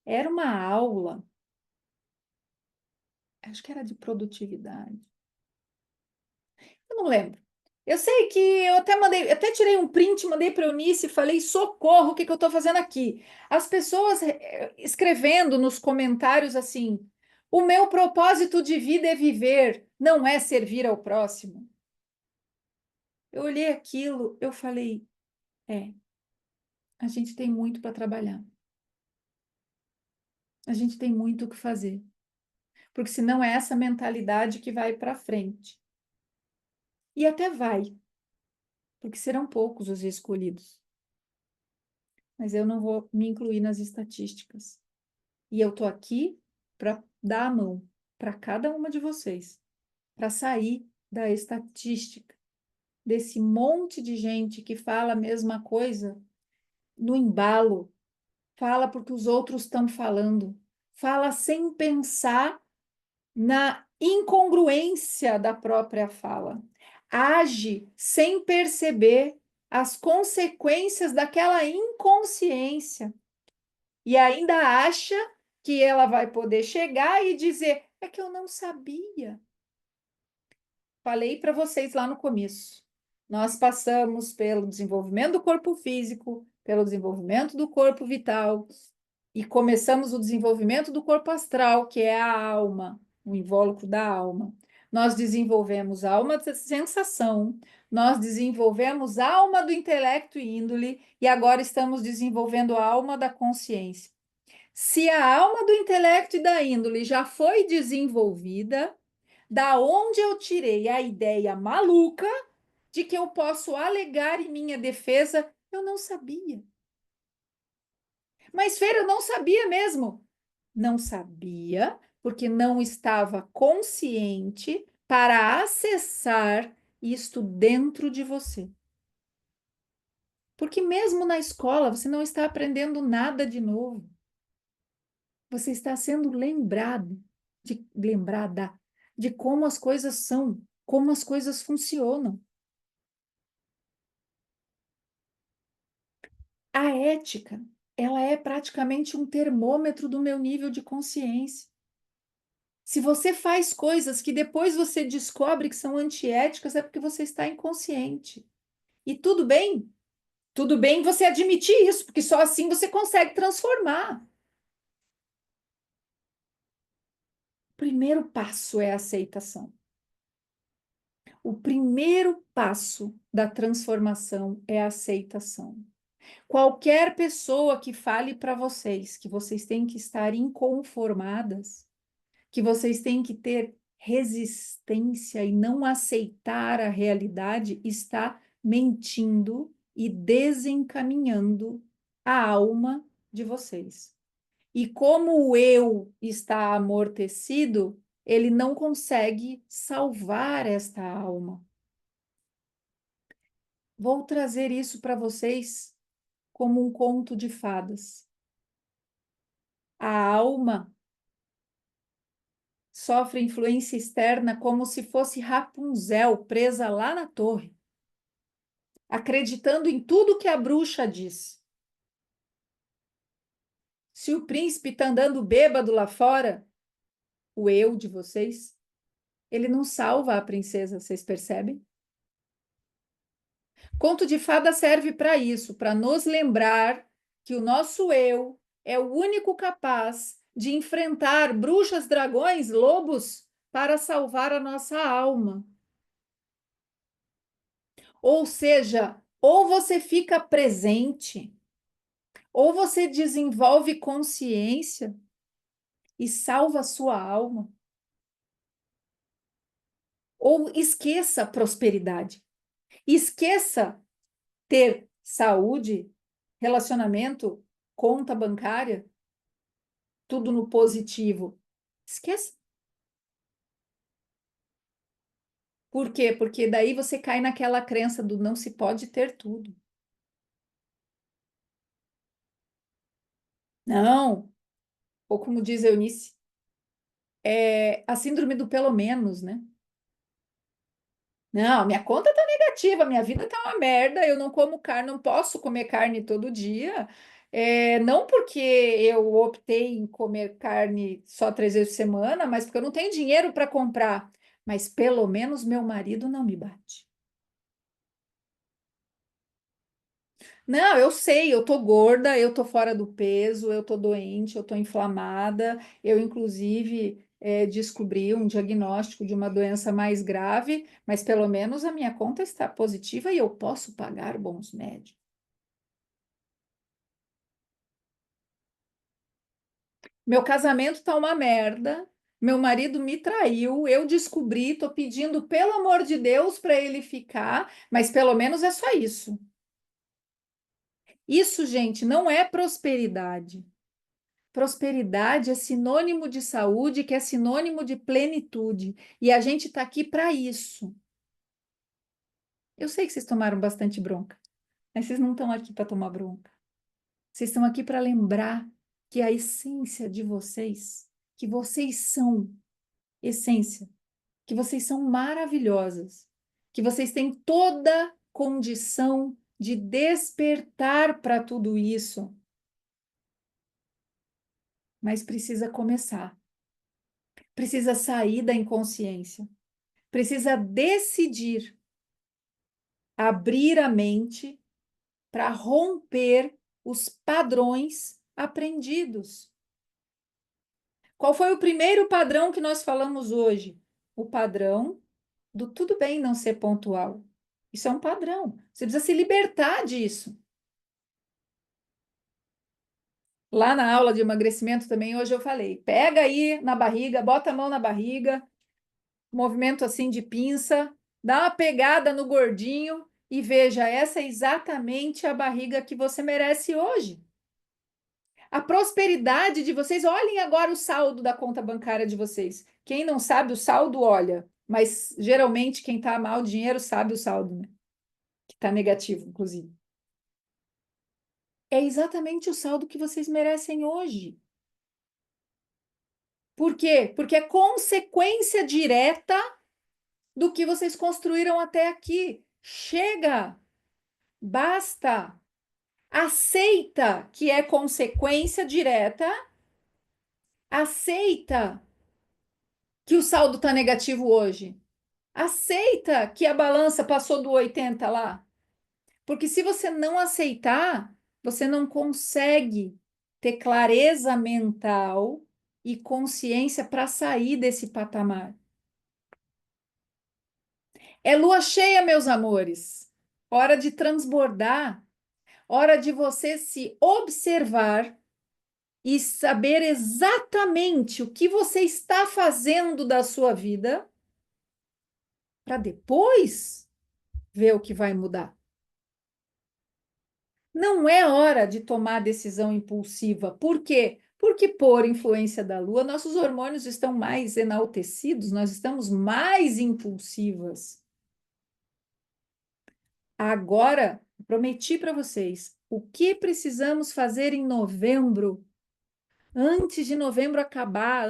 Speaker 1: era uma aula, acho que era de produtividade. Eu não lembro. Eu sei que eu até mandei, até tirei um print, mandei para a Eunice e falei: socorro, o que que eu estou fazendo aqui? As pessoas escrevendo nos comentários assim: o meu propósito de vida é viver, não é servir ao próximo. Eu olhei aquilo, eu falei: é, a gente tem muito para trabalhar. A gente tem muito o que fazer. Porque senão é essa mentalidade que vai para frente. E até vai, porque serão poucos os escolhidos. Mas eu não vou me incluir nas estatísticas. E eu tô aqui para dar a mão para cada uma de vocês, para sair da estatística, desse monte de gente que fala a mesma coisa no embalo, fala porque os outros estão falando, fala sem pensar na incongruência da própria fala, age sem perceber as consequências daquela inconsciência e ainda acha que ela vai poder chegar e dizer: é que eu não sabia. Falei para vocês lá no começo. Nós passamos pelo desenvolvimento do corpo físico, pelo desenvolvimento do corpo vital e começamos o desenvolvimento do corpo astral, que é a alma, o invólucro da alma. Nós desenvolvemos a alma de sensação, Nós desenvolvemos a alma do intelecto e índole e agora estamos desenvolvendo a alma da consciência. Se a alma do intelecto e da índole já foi desenvolvida, da onde eu tirei a ideia maluca de que eu posso alegar em minha defesa? Eu não sabia. Mas, Fer, eu não sabia mesmo. Não sabia, porque não estava consciente para acessar isto dentro de você. Porque mesmo na escola você não está aprendendo nada de novo. Você está sendo lembrada de como as coisas são, como as coisas funcionam. A ética, ela é praticamente um termômetro do meu nível de consciência. Se você faz coisas que depois você descobre que são antiéticas, é porque você está inconsciente. E tudo bem. Tudo bem você admitir isso, porque só assim você consegue transformar. O primeiro passo é a aceitação. O primeiro passo da transformação é a aceitação. Qualquer pessoa que fale para vocês que vocês têm que estar inconformadas, que vocês têm que ter resistência e não aceitar a realidade, está mentindo e desencaminhando a alma de vocês. E como o eu está amortecido, ele não consegue salvar esta alma. Vou trazer isso para vocês como um conto de fadas. A alma sofre influência externa como se fosse Rapunzel presa lá na torre, acreditando em tudo que a bruxa diz. Se o príncipe está andando bêbado lá fora, o eu de vocês, ele não salva a princesa, vocês percebem? Conto de fada serve para isso, para nos lembrar que o nosso eu é o único capaz de enfrentar bruxas, dragões, lobos para salvar a nossa alma. Ou seja, ou você fica presente, ou você desenvolve consciência e salva a sua alma, ou esqueça a prosperidade. Esqueça ter saúde, relacionamento, conta bancária, tudo no positivo. Esqueça. Por quê? Porque daí você cai naquela crença do não se pode ter tudo. Não, ou como diz Eunice, é a síndrome do pelo menos, né? Não, minha conta tá negativa, minha vida tá uma merda, eu não como carne, não posso comer carne todo dia. Não porque eu optei em comer carne só 3 vezes por semana, mas porque eu não tenho dinheiro para comprar. Mas pelo menos meu marido não me bate. Não, eu sei, eu tô gorda, eu tô fora do peso, eu tô doente, eu tô inflamada. Eu, inclusive, descobri um diagnóstico de uma doença mais grave, mas pelo menos a minha conta está positiva e eu posso pagar bons médicos. Meu casamento tá uma merda. Meu marido me traiu, eu descobri, tô pedindo pelo amor de Deus para ele ficar, mas pelo menos é só isso. Isso, gente, não é prosperidade. Prosperidade é sinônimo de saúde, que é sinônimo de plenitude. E a gente está aqui para isso. Eu sei que vocês tomaram bastante bronca, mas vocês não estão aqui para tomar bronca. Vocês estão aqui para lembrar que a essência de vocês, que vocês são essência, que vocês são maravilhosas, que vocês têm toda condição de despertar para tudo isso, mas precisa começar, precisa sair da inconsciência, precisa decidir abrir a mente para romper os padrões aprendidos. Qual foi o primeiro padrão que nós falamos hoje? O padrão do tudo bem não ser pontual. Isso é um padrão. Você precisa se libertar disso. Lá na aula de emagrecimento também, hoje eu falei, pega aí na barriga, bota a mão na barriga, movimento assim de pinça, dá uma pegada no gordinho e veja, essa é exatamente a barriga que você merece hoje. A prosperidade de vocês, olhem agora o saldo da conta bancária de vocês. Quem não sabe o saldo, olha, mas geralmente quem está mal de dinheiro sabe o saldo, né? Que está negativo, inclusive. É exatamente o saldo que vocês merecem hoje. Por quê? Porque é consequência direta do que vocês construíram até aqui. Chega, basta. Aceita que é consequência direta, aceita que o saldo está negativo hoje. Aceita que a balança passou do 80 lá. Porque se você não aceitar, você não consegue ter clareza mental e consciência para sair desse patamar. É lua cheia, meus amores. Hora de transbordar, hora de você se observar e saber exatamente o que você está fazendo da sua vida para depois ver o que vai mudar. Não é hora de tomar decisão impulsiva. Por quê? Porque, por influência da Lua, nossos hormônios estão mais enaltecidos, nós estamos mais impulsivas. Agora, prometi para vocês o que precisamos fazer em novembro, antes de novembro acabar,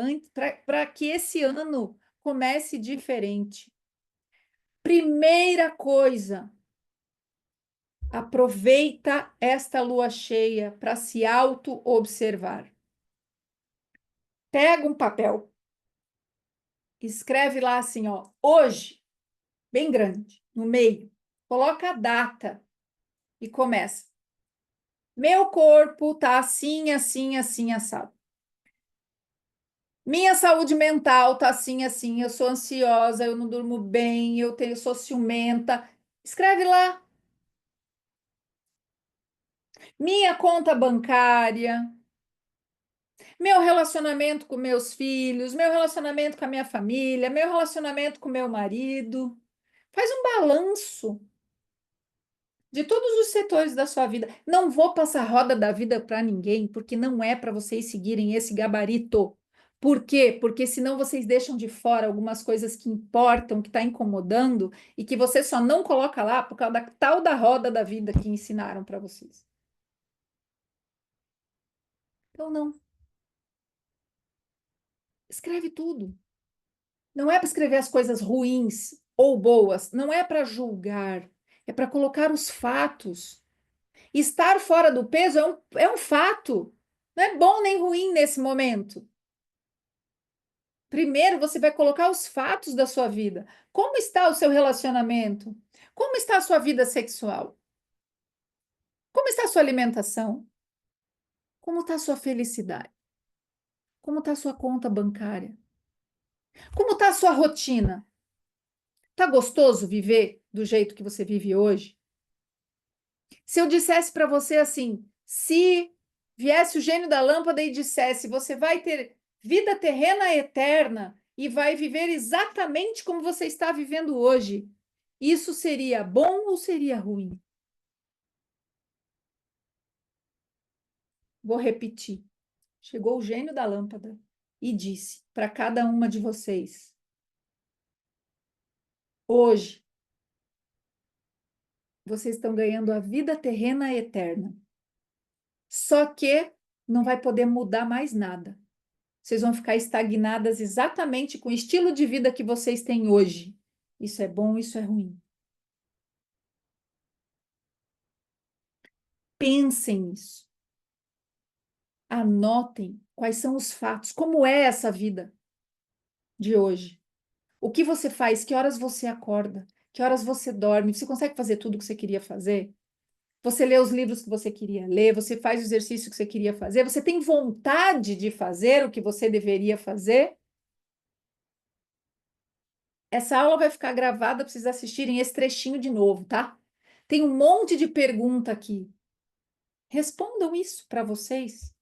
Speaker 1: para que esse ano comece diferente. Primeira coisa, aproveita esta lua cheia para se auto-observar. Pega um papel, escreve lá assim, ó, hoje, bem grande, no meio, coloca a data e começa. Meu corpo tá assim, assim, assim, assado. Minha saúde mental tá assim, assim, eu sou ansiosa, eu não durmo bem, eu sou ciumenta. Escreve lá. Minha conta bancária, meu relacionamento com meus filhos, meu relacionamento com a minha família, meu relacionamento com meu marido. Faz um balanço de todos os setores da sua vida. Não vou passar roda da vida para ninguém, porque não é para vocês seguirem esse gabarito. Por quê? Porque senão vocês deixam de fora algumas coisas que importam, que está incomodando e que você só não coloca lá por causa da tal da roda da vida que ensinaram para vocês. Então, não. Escreve tudo. Não é para escrever as coisas ruins ou boas, não é para julgar, é para colocar os fatos. Estar fora do peso é um fato. Não é bom nem ruim nesse momento. Primeiro, você vai colocar os fatos da sua vida. Como está o seu relacionamento? Como está a sua vida sexual? Como está a sua alimentação? Como está a sua felicidade? Como está a sua conta bancária? Como está a sua rotina? Está gostoso viver do jeito que você vive hoje? Se eu dissesse para você assim, se viesse o gênio da lâmpada e dissesse, você vai ter vida terrena eterna e vai viver exatamente como você está vivendo hoje, isso seria bom ou seria ruim? Vou repetir. Chegou o gênio da lâmpada e disse para cada uma de vocês: hoje vocês estão ganhando a vida terrena eterna. Só que não vai poder mudar mais nada. Vocês vão ficar estagnadas exatamente com o estilo de vida que vocês têm hoje. Isso é bom, isso é ruim. Pensem nisso. Anotem quais são os fatos, como é essa vida de hoje. O que você faz, que horas você acorda, que horas você dorme, você consegue fazer tudo o que você queria fazer? Você lê os livros que você queria ler, você faz o exercício que você queria fazer, você tem vontade de fazer o que você deveria fazer? Essa aula vai ficar gravada para vocês assistirem esse trechinho de novo, tá? Tem um monte de pergunta aqui. Respondam isso para vocês.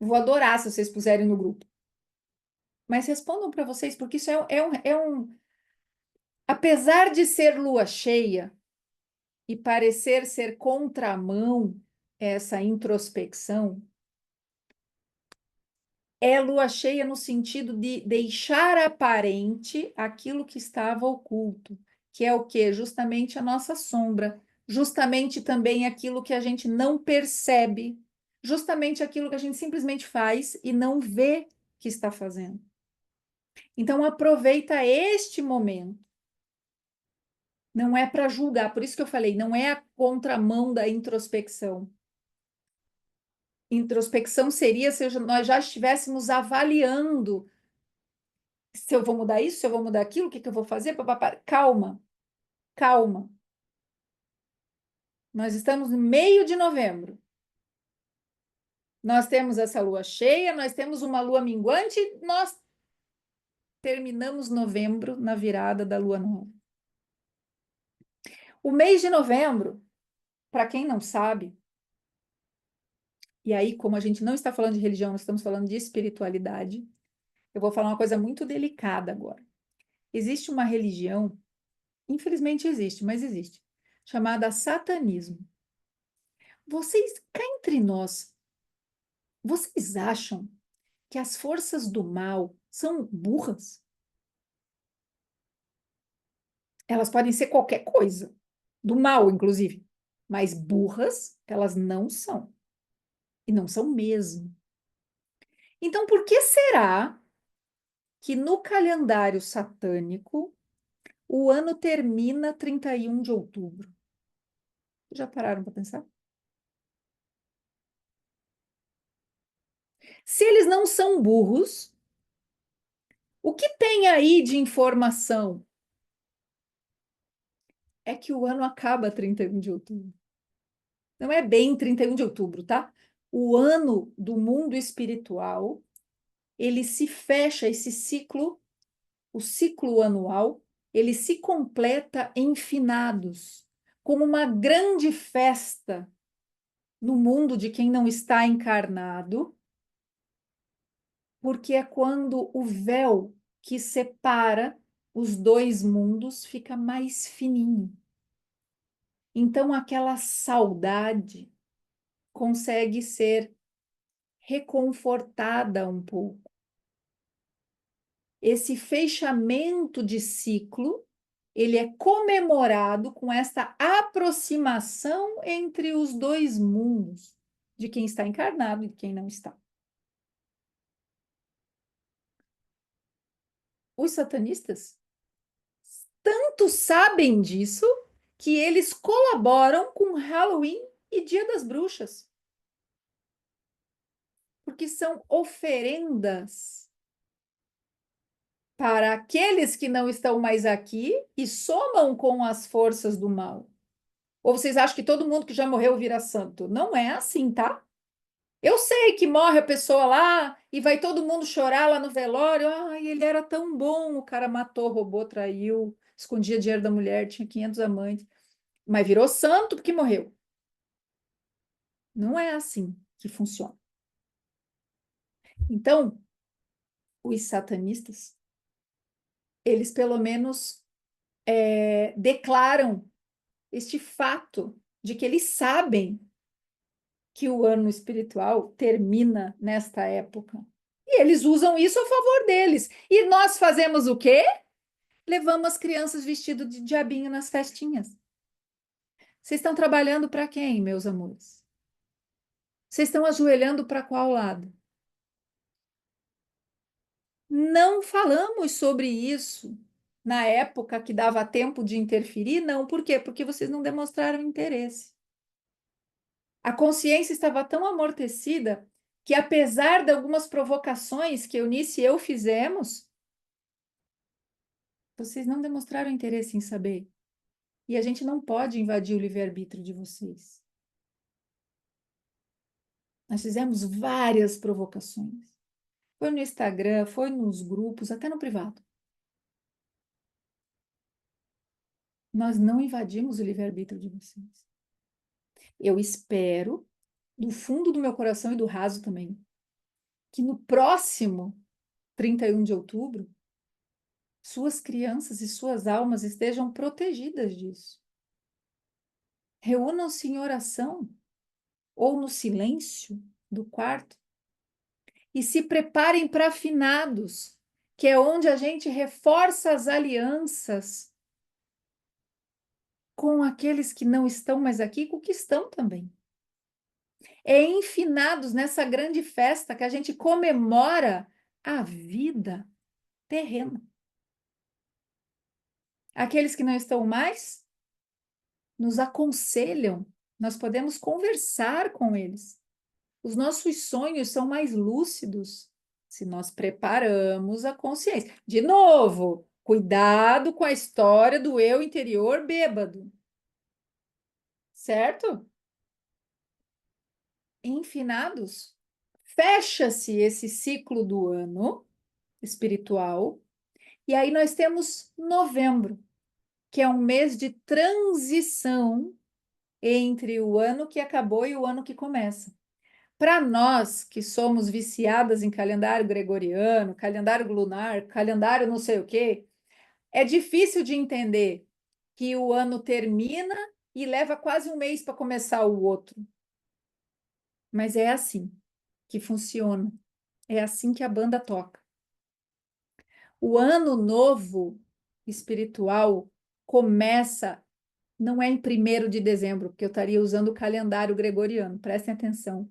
Speaker 1: Vou adorar se vocês puserem no grupo. Mas respondam para vocês, porque isso Apesar de ser lua cheia e parecer ser contramão essa introspecção, é lua cheia no sentido de deixar aparente aquilo que estava oculto, que é o quê? Justamente a nossa sombra, justamente também aquilo que a gente não percebe, justamente aquilo que a gente simplesmente faz e não vê que está fazendo. Então aproveita este momento. Não é para julgar, por isso que eu falei, não é a contramão da introspecção. Introspecção seria se nós já estivéssemos avaliando se eu vou mudar isso, se eu vou mudar aquilo, o que eu vou fazer? Calma, calma. Nós estamos no meio de novembro. Nós temos essa lua cheia, nós temos uma lua minguante, nós terminamos novembro na virada da lua nova. O mês de novembro, para quem não sabe, e aí, como a gente não está falando de religião, nós estamos falando de espiritualidade, eu vou falar uma coisa muito delicada agora. Existe uma religião, infelizmente existe, mas existe, chamada satanismo. Vocês, cá entre nós, vocês acham que as forças do mal são burras? Elas podem ser qualquer coisa, do mal, inclusive, mas burras elas não são, e não são mesmo. Então, por que será que no calendário satânico o ano termina 31 de outubro? Já pararam para pensar? Se eles não são burros, o que tem aí de informação é que o ano acaba 31 de outubro. Não é bem 31 de outubro, tá? O ano do mundo espiritual, ele se fecha, esse ciclo, o ciclo anual, ele se completa em finados, como uma grande festa no mundo de quem não está encarnado, porque é quando o véu que separa os dois mundos fica mais fininho. Então, aquela saudade consegue ser reconfortada um pouco. Esse fechamento de ciclo, ele é comemorado com esta aproximação entre os dois mundos, de quem está encarnado e de quem não está. Os satanistas tanto sabem disso que eles colaboram com Halloween e Dia das Bruxas, porque são oferendas para aqueles que não estão mais aqui e somam com as forças do mal. Ou vocês acham que todo mundo que já morreu vira santo? Não é assim, tá? Eu sei que morre a pessoa lá e vai todo mundo chorar lá no velório. Ai, ele era tão bom, o cara matou, roubou, traiu, escondia dinheiro da mulher, tinha 500 amantes, mas virou santo porque morreu. Não é assim que funciona. Então, os satanistas, eles pelo menos declaram este fato de que eles sabem que o ano espiritual termina nesta época. E eles usam isso a favor deles. E nós fazemos o quê? Levamos as crianças vestidas de diabinho nas festinhas. Vocês estão trabalhando para quem, meus amores? Vocês estão ajoelhando para qual lado? Não falamos sobre isso na época que dava tempo de interferir, não. Por quê? Porque vocês não demonstraram interesse. A consciência estava tão amortecida que, apesar de algumas provocações que Eunice e eu fizemos, vocês não demonstraram interesse em saber. E a gente não pode invadir o livre-arbítrio de vocês. Nós fizemos várias provocações. Foi no Instagram, foi nos grupos, até no privado. Nós não invadimos o livre-arbítrio de vocês. Eu espero, do fundo do meu coração e do raso também, que no próximo 31 de outubro, suas crianças e suas almas estejam protegidas disso. Reúnam-se em oração ou no silêncio do quarto e se preparem para finados, que é onde a gente reforça as alianças com aqueles que não estão mais aqui, com o que estão também. É em finados, nessa grande festa, que a gente comemora a vida terrena. Aqueles que não estão mais nos aconselham, nós podemos conversar com eles. Os nossos sonhos são mais lúcidos se nós preparamos a consciência. De novo, cuidado com a história do eu interior bêbado. Certo? Em finados, fecha-se esse ciclo do ano espiritual, e aí nós temos novembro, que é um mês de transição entre o ano que acabou e o ano que começa. Para nós que somos viciadas em calendário gregoriano, calendário lunar, calendário não sei o quê, é difícil de entender que o ano termina e leva quase um mês para começar o outro. Mas é assim que funciona. É assim que a banda toca. O ano novo espiritual começa, não é em 1º de dezembro, porque eu estaria usando o calendário gregoriano, prestem atenção.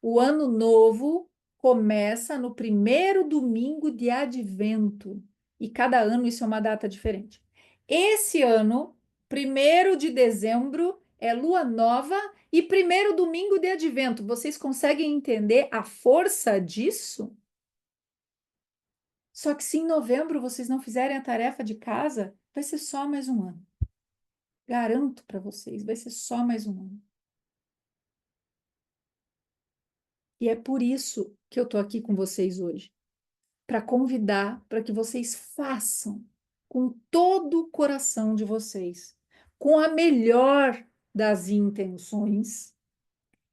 Speaker 1: O ano novo começa no 1º domingo de Advento, e cada ano isso é uma data diferente. Esse ano, 1º de dezembro, é lua nova e 1º domingo de Advento. Vocês conseguem entender a força disso? Só que se em novembro vocês não fizerem a tarefa de casa, vai ser só mais um ano. Garanto para vocês, vai ser só mais um ano. E é por isso que eu estou aqui com vocês hoje, para convidar para que vocês façam com todo o coração de vocês, com a melhor das intenções,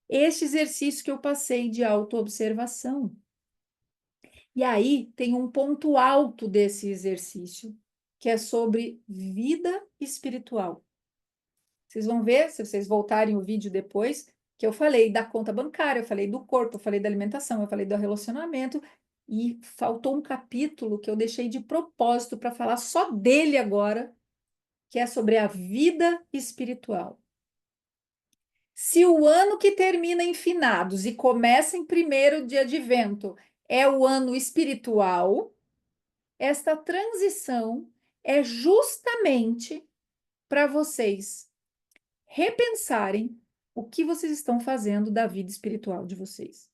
Speaker 1: este exercício que eu passei de autoobservação. E aí tem um ponto alto desse exercício, que é sobre vida espiritual. Vocês vão ver, se vocês voltarem o vídeo depois, que eu falei da conta bancária, eu falei do corpo, eu falei da alimentação, eu falei do relacionamento, e faltou um capítulo que eu deixei de propósito para falar só dele agora, que é sobre a vida espiritual. Se o ano que termina em finados e começa em 1º de Advento é o ano espiritual, esta transição é justamente para vocês repensarem o que vocês estão fazendo da vida espiritual de vocês.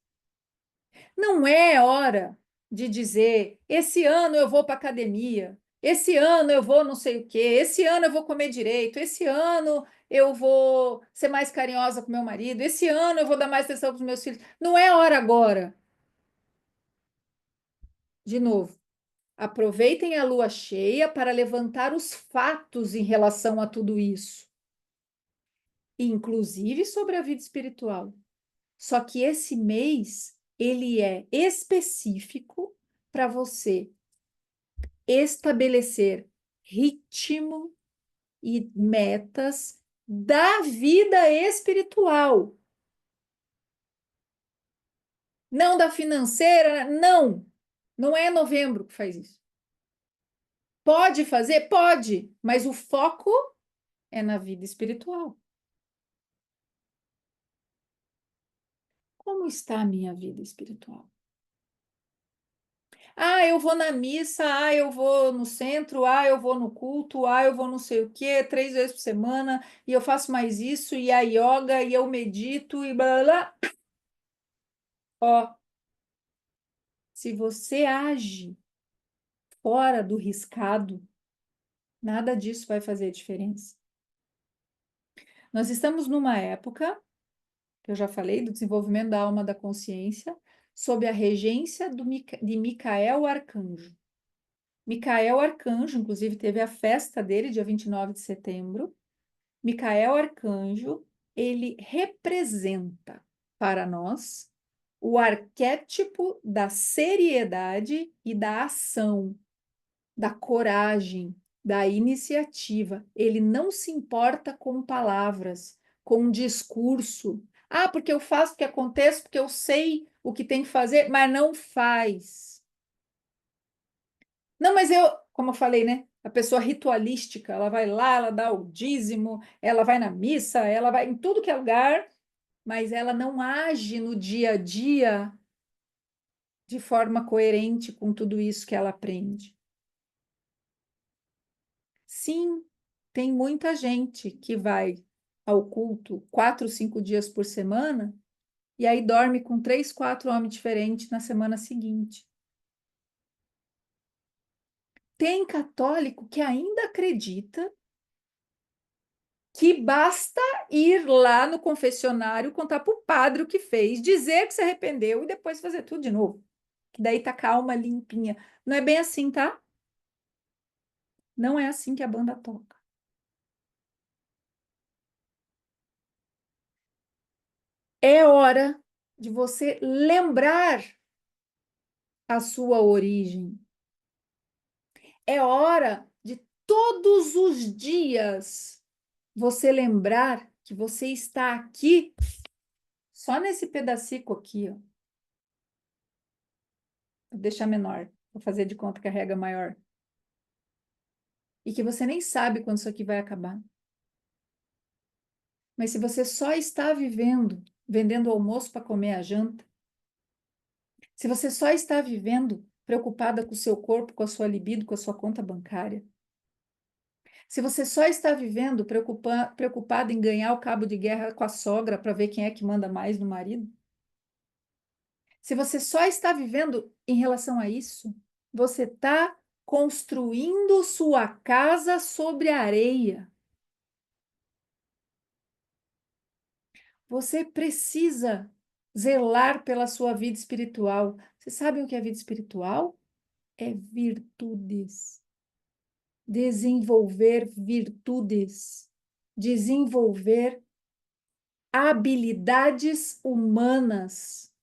Speaker 1: Não é hora de dizer, esse ano eu vou para academia, esse ano eu vou não sei o quê, esse ano eu vou comer direito, esse ano eu vou ser mais carinhosa com meu marido, esse ano eu vou dar mais atenção para os meus filhos. Não é hora agora. De novo, aproveitem a lua cheia para levantar os fatos em relação a tudo isso, inclusive sobre a vida espiritual. Só que esse mês, ele é específico para você estabelecer ritmo e metas da vida espiritual. Não da financeira, não. Não é novembro que faz isso. Pode fazer? Pode, mas o foco é na vida espiritual. Como está a minha vida espiritual? Ah, eu vou na missa, ah, eu vou no centro, ah, eu vou no culto, ah, eu vou não sei o quê, 3 vezes por semana, e eu faço mais isso, e a yoga, e eu medito, e blá, blá, blá. Ó, se você age fora do riscado, nada disso vai fazer diferença. Nós estamos numa época, que eu já falei, do desenvolvimento da alma da consciência, sob a regência de Micael Arcanjo. Micael Arcanjo, inclusive, teve a festa dele, dia 29 de setembro. Micael Arcanjo, ele representa para nós o arquétipo da seriedade e da ação, da coragem, da iniciativa. Ele não se importa com palavras, com discurso. Ah, porque eu faço o que acontece, porque eu sei o que tem que fazer, mas não faz. Não, mas eu, como eu falei, né? A pessoa ritualística, ela vai lá, ela dá o dízimo, ela vai na missa, ela vai em tudo que é lugar, mas ela não age no dia a dia de forma coerente com tudo isso que ela aprende. Sim, tem muita gente que vai ao culto 4, 5 dias por semana e aí dorme com 3, 4 homens diferentes na semana seguinte. Tem católico que ainda acredita que basta ir lá no confessionário, contar para o padre o que fez, dizer que se arrependeu e depois fazer tudo de novo. Que daí tá calma, limpinha. Não é bem assim, tá? Não é assim que a banda toca. É hora de você lembrar a sua origem. É hora de todos os dias você lembrar que você está aqui só nesse pedacico aqui, ó. Vou deixar menor, vou fazer de conta que a régua é maior. E que você nem sabe quando isso aqui vai acabar. Mas se você só está vivendo, vendendo o almoço para comer a janta, se você só está vivendo preocupada com o seu corpo, com a sua libido, com a sua conta bancária, se você só está vivendo preocupada em ganhar o cabo de guerra com a sogra para ver quem é que manda mais no marido, se você só está vivendo em relação a isso, você está construindo sua casa sobre areia. Você precisa zelar pela sua vida espiritual. Você sabe o que é vida espiritual? É virtudes. Desenvolver virtudes. Desenvolver habilidades humanas.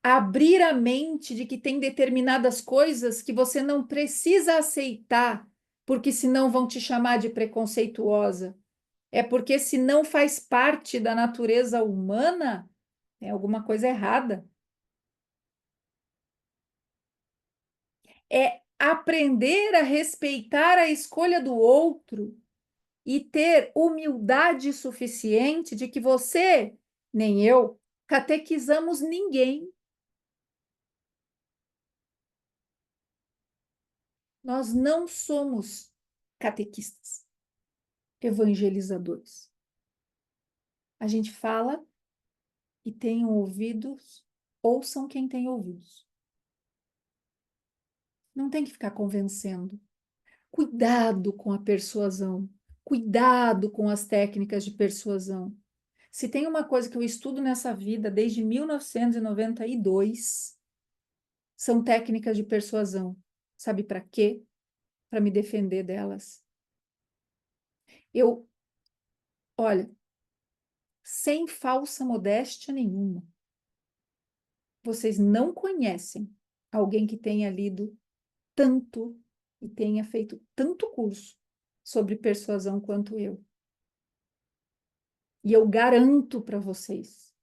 Speaker 1: Abrir a mente de que tem determinadas coisas que você não precisa aceitar, porque senão vão te chamar de preconceituosa. É porque se não faz parte da natureza humana, tem alguma coisa errada. É aprender a respeitar a escolha do outro e ter humildade suficiente de que você, nem eu, catequizamos ninguém. Nós não somos catequistas, evangelizadores. A gente fala e tem ouvidos, ouçam quem tem ouvidos. Não tem que ficar convencendo. Cuidado com a persuasão. Cuidado com as técnicas de persuasão. Se tem uma coisa que eu estudo nessa vida desde 1992, são técnicas de persuasão. Sabe para quê? Para me defender delas. Eu, olha, sem falsa modéstia nenhuma, vocês não conhecem alguém que tenha lido tanto e tenha feito tanto curso sobre persuasão quanto eu. E eu garanto para vocês,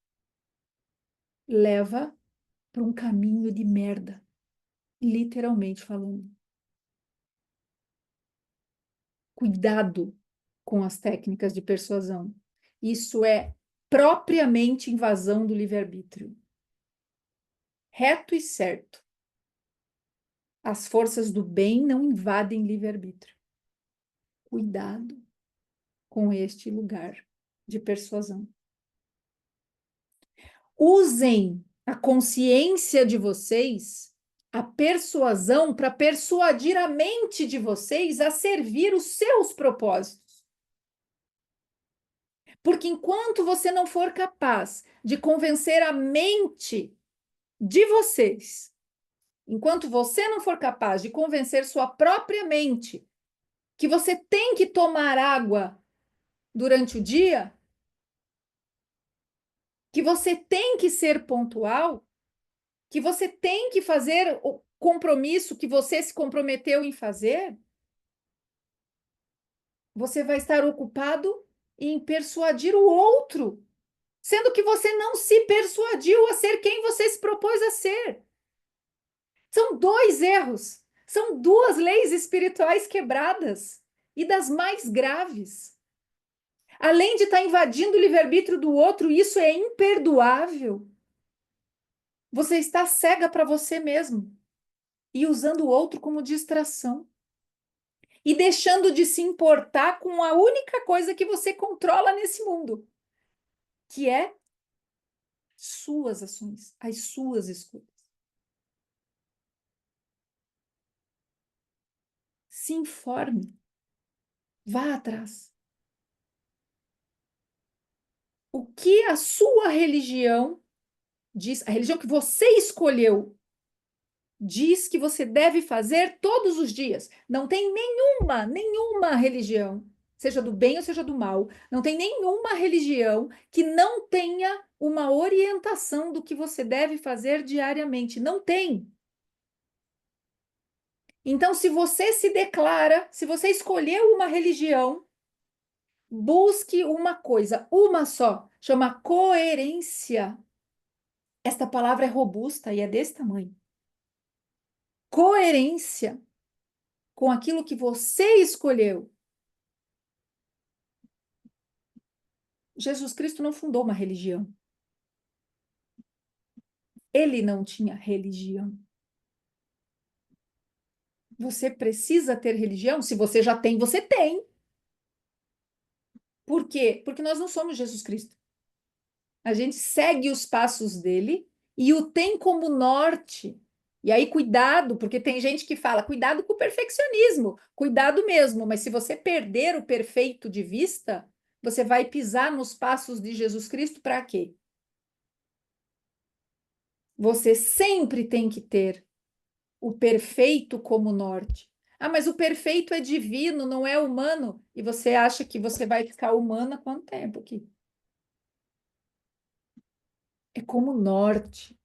Speaker 1: leva para um caminho de merda, literalmente falando. Cuidado com as técnicas de persuasão. Isso é propriamente invasão do livre-arbítrio. Reto e certo. As forças do bem não invadem livre-arbítrio. Cuidado com este lugar de persuasão. Usem a consciência de vocês, a persuasão, para persuadir a mente de vocês a servir os seus propósitos. Porque enquanto você não for capaz de convencer a mente de vocês, enquanto você não for capaz de convencer sua própria mente que você tem que tomar água durante o dia, que você tem que ser pontual, que você tem que fazer o compromisso que você se comprometeu em fazer, você vai estar ocupado em persuadir o outro, sendo que você não se persuadiu a ser quem você se propôs a ser. São dois erros, são duas leis espirituais quebradas e das mais graves. Além de estar invadindo o livre-arbítrio do outro, isso é imperdoável. Você está cega para você mesmo e usando o outro como distração. E deixando de se importar com a única coisa que você controla nesse mundo, que é suas ações, as suas escolhas. Se informe, vá atrás. O que a sua religião diz, a religião que você escolheu, diz que você deve fazer todos os dias. Não tem nenhuma religião, seja do bem ou seja do mal, não tem nenhuma religião que não tenha uma orientação do que você deve fazer diariamente. Não tem. Então, se você se declara, se você escolheu uma religião, busque uma coisa, uma só, chama coerência. Esta palavra é robusta e é desse tamanho. Coerência com aquilo que você escolheu. Jesus Cristo não fundou uma religião. Ele não tinha religião. Você precisa ter religião? Se você já tem, você tem. Por quê? Porque nós não somos Jesus Cristo. A gente segue os passos dele e o tem como norte. E aí, cuidado, porque tem gente que fala, cuidado com o perfeccionismo, cuidado mesmo, mas se você perder o perfeito de vista, você vai pisar nos passos de Jesus Cristo para quê? Você sempre tem que ter o perfeito como norte. Ah, mas o perfeito é divino, não é humano. E você acha que você vai ficar humana quanto tempo aqui? É como norte.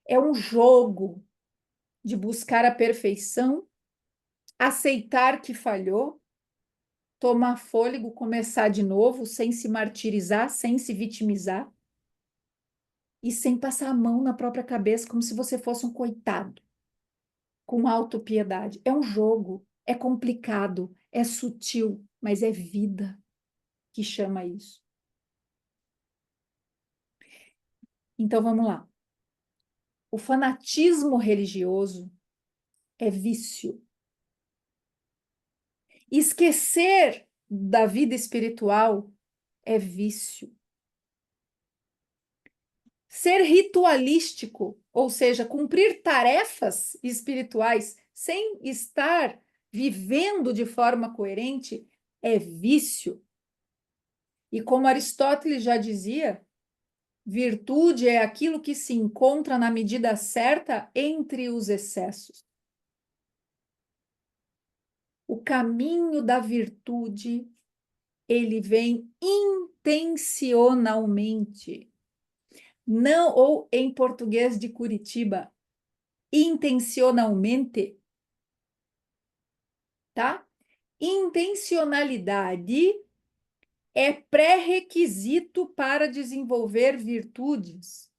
Speaker 1: É um jogo de buscar a perfeição, aceitar que falhou, tomar fôlego, começar de novo, sem se martirizar, sem se vitimizar e sem passar a mão na própria cabeça como se você fosse um coitado, com autopiedade. É um jogo, é complicado, é sutil, mas é vida que chama isso. Então vamos lá. O fanatismo religioso é vício. Esquecer da vida espiritual é vício. Ser ritualístico, ou seja, cumprir tarefas espirituais sem estar vivendo de forma coerente, é vício. E como Aristóteles já dizia, virtude é aquilo que se encontra na medida certa entre os excessos. O caminho da virtude, ele vem intencionalmente. Não, ou em português de Curitiba, intencionalmente, tá? Intencionalidade é pré-requisito para desenvolver virtudes,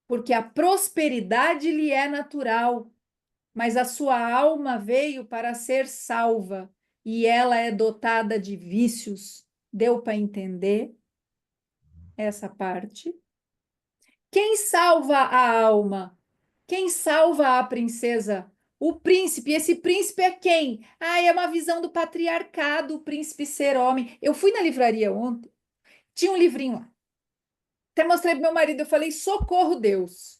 Speaker 1: porque a prosperidade lhe é natural, mas a sua alma veio para ser salva e ela é dotada de vícios. Deu para entender essa parte? Quem salva a alma? Quem salva a princesa? O príncipe. Esse príncipe é quem? Ah, é uma visão do patriarcado, o príncipe ser homem. Eu fui na livraria ontem, tinha um livrinho lá. Até mostrei para meu marido, eu falei: socorro, Deus.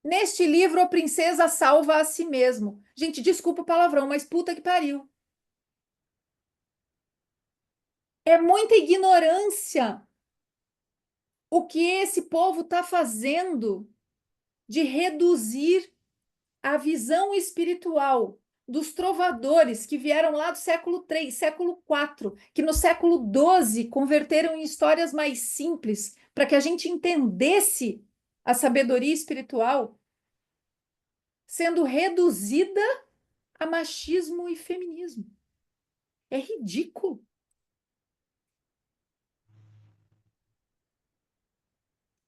Speaker 1: Neste livro, a princesa salva a si mesmo. Gente, desculpa o palavrão, mas puta que pariu. É muita ignorância o que esse povo está fazendo de reduzir a visão espiritual dos trovadores que vieram lá do século III, século IV, que no século XII converteram em histórias mais simples, para que a gente entendesse a sabedoria espiritual, sendo reduzida a machismo e feminismo. É ridículo.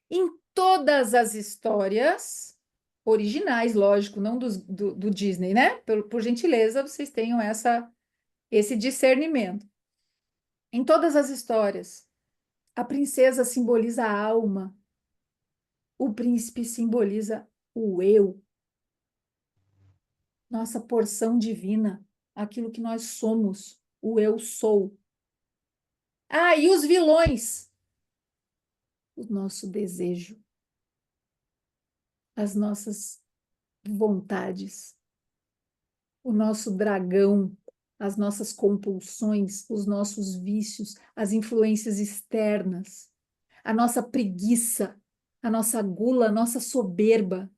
Speaker 1: Em todas as histórias originais, lógico, não do Disney, né? Por gentileza, vocês tenham esse discernimento. Em todas as histórias, a princesa simboliza a alma, o príncipe simboliza o eu, nossa porção divina, aquilo que nós somos, o eu sou. Ah, e os vilões, o nosso desejo, as nossas vontades, o nosso dragão, as nossas compulsões, os nossos vícios, as influências externas, a nossa preguiça, a nossa gula, a nossa soberba.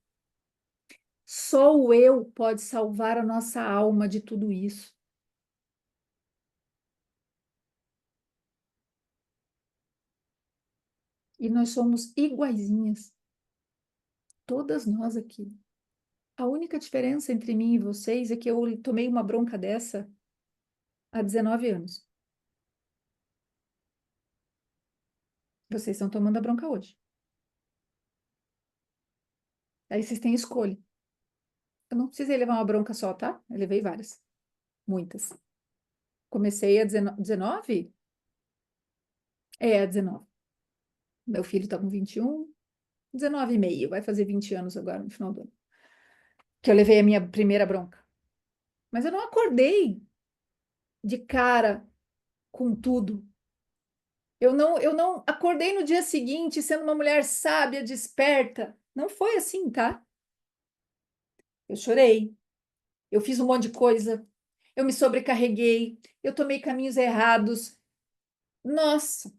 Speaker 1: Só o eu pode salvar a nossa alma de tudo isso. E nós somos iguaizinhas, todas nós aqui. A única diferença entre mim e vocês é que eu tomei uma bronca dessa há 19 anos. Vocês estão tomando a bronca hoje. Aí vocês têm escolha. Eu não precisei levar uma bronca só, tá? Eu levei várias. Muitas. Comecei a 19? É, a 19. Meu filho tá com 21, 19 e meio. Vai fazer 20 anos agora, no final do ano. Que eu levei a minha primeira bronca. Mas eu não acordei de cara com tudo. Eu não acordei no dia seguinte sendo uma mulher sábia, desperta. Não foi assim, tá? Eu chorei, eu fiz um monte de coisa, eu me sobrecarreguei, eu tomei caminhos errados. Nossa,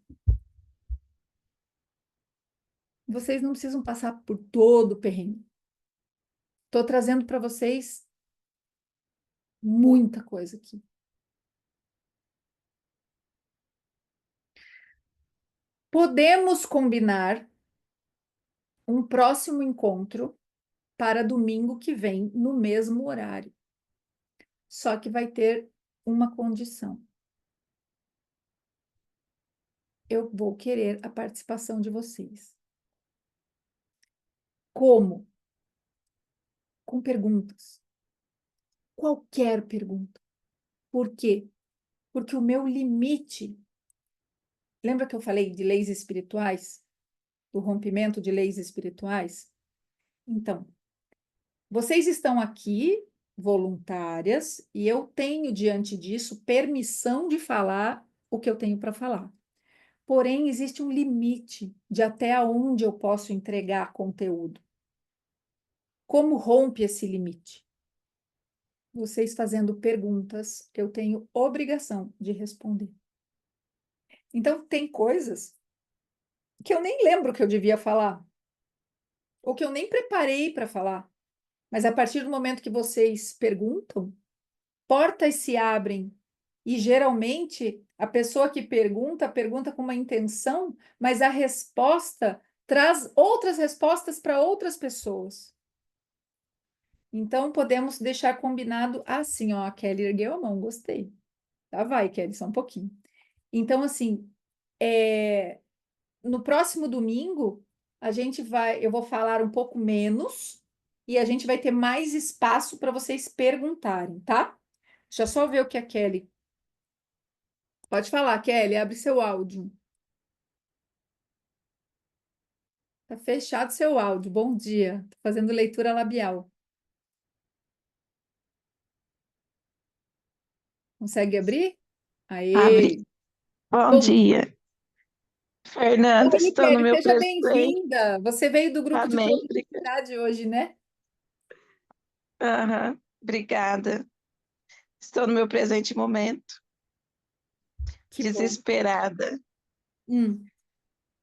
Speaker 1: vocês não precisam passar por todo o perrengue. Estou trazendo para vocês muita coisa aqui. Podemos combinar um próximo encontro para domingo que vem, no mesmo horário. Só que vai ter uma condição. Eu vou querer a participação de vocês. Como? Com perguntas. Qualquer pergunta. Por quê? Porque o meu limite. Lembra que eu falei de leis espirituais? Do rompimento de leis espirituais? Então, vocês estão aqui voluntárias e eu tenho, diante disso, permissão de falar o que eu tenho para falar. Porém, existe um limite de até onde eu posso entregar conteúdo. Como rompe esse limite? Vocês fazendo perguntas, eu tenho obrigação de responder. Então, tem coisas que eu nem lembro que eu devia falar, ou que eu nem preparei para falar. Mas a partir do momento que vocês perguntam, portas se abrem. E geralmente a pessoa que pergunta, pergunta com uma intenção, mas a resposta traz outras respostas para outras pessoas. Então podemos deixar combinado assim, ó, a Kelly ergueu a mão, gostei. Tá, vai, Kelly, só um pouquinho. Então, assim, no próximo domingo, eu vou falar um pouco menos e a gente vai ter mais espaço para vocês perguntarem, tá? Deixa eu só ver o que a Kelly. Pode falar, Kelly, abre seu áudio. Tá fechado seu áudio. Bom dia. Tô fazendo leitura labial. Consegue abrir?
Speaker 3: Abre.
Speaker 1: Aê!
Speaker 3: Bom
Speaker 1: Bom
Speaker 3: dia, Fernanda.
Speaker 1: dia,
Speaker 3: Estou no
Speaker 1: Kelly.
Speaker 3: meu
Speaker 1: Seja
Speaker 3: presente.
Speaker 1: bem-vinda. Você veio do grupo de
Speaker 3: Amém. Obrigada.
Speaker 1: produtividade hoje, né?
Speaker 3: Aham, obrigada. Estou no meu presente momento.
Speaker 1: Que bom.
Speaker 3: desesperada.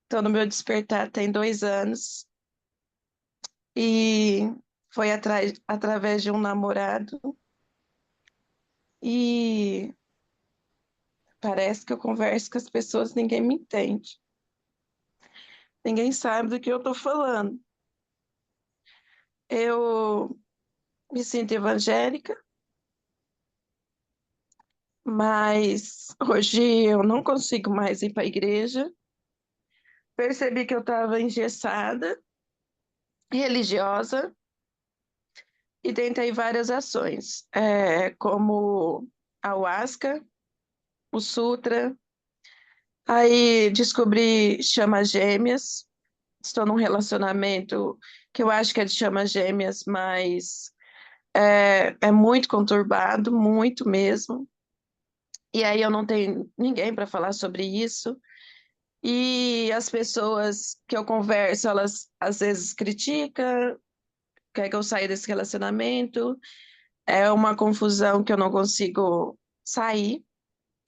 Speaker 3: Tô no meu despertar tem 2 anos e foi através de um namorado e parece que eu converso com as pessoas, ninguém me entende. Ninguém sabe do que eu tô falando. Eu me sinto evangélica, mas hoje eu não consigo mais ir para a igreja. Percebi que eu estava engessada, religiosa, e tentei várias ações, como a ayahuasca, o sutra. Aí descobri chamas gêmeas. Estou num relacionamento que eu acho que é de chamas gêmeas, mas é muito conturbado, muito mesmo. E aí eu não tenho ninguém para falar sobre isso. E as pessoas que eu converso, elas às vezes criticam, quer que eu saia desse relacionamento. É uma confusão que eu não consigo sair.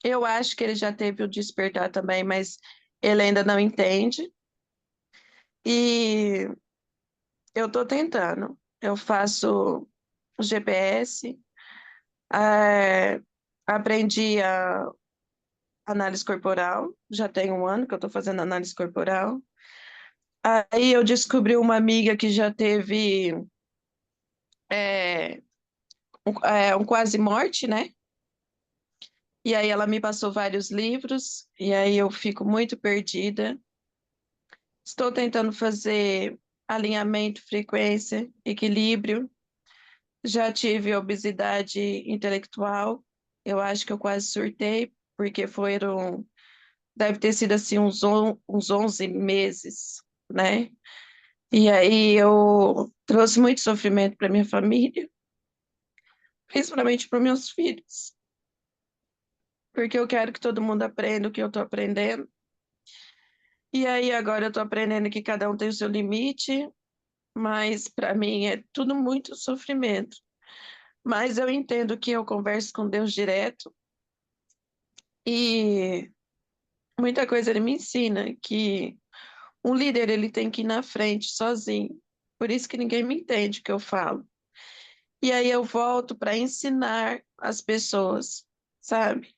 Speaker 3: Eu acho que ele já teve o despertar também, mas ele ainda não entende. E eu estou tentando. Eu faço GPS, é, aprendi a análise corporal, já tem 1 ano que eu estou fazendo análise corporal. Aí eu descobri uma amiga que já teve é, um quase morte, né? E aí ela me passou vários livros, e aí eu fico muito perdida. Estou tentando fazer alinhamento, frequência, equilíbrio. Já tive obesidade intelectual. Eu acho que eu quase surtei, porque deve ter sido assim uns 11 meses, né? E aí eu trouxe muito sofrimento para minha família, principalmente para meus filhos, porque eu quero que todo mundo aprenda o que eu estou aprendendo. E aí agora eu estou aprendendo que cada um tem o seu limite, mas para mim é tudo muito sofrimento. Mas eu entendo que eu converso com Deus direto e muita coisa ele me ensina que um líder ele tem que ir na frente sozinho. Por isso que ninguém me entende o que eu falo. E aí eu volto para ensinar as pessoas, sabe?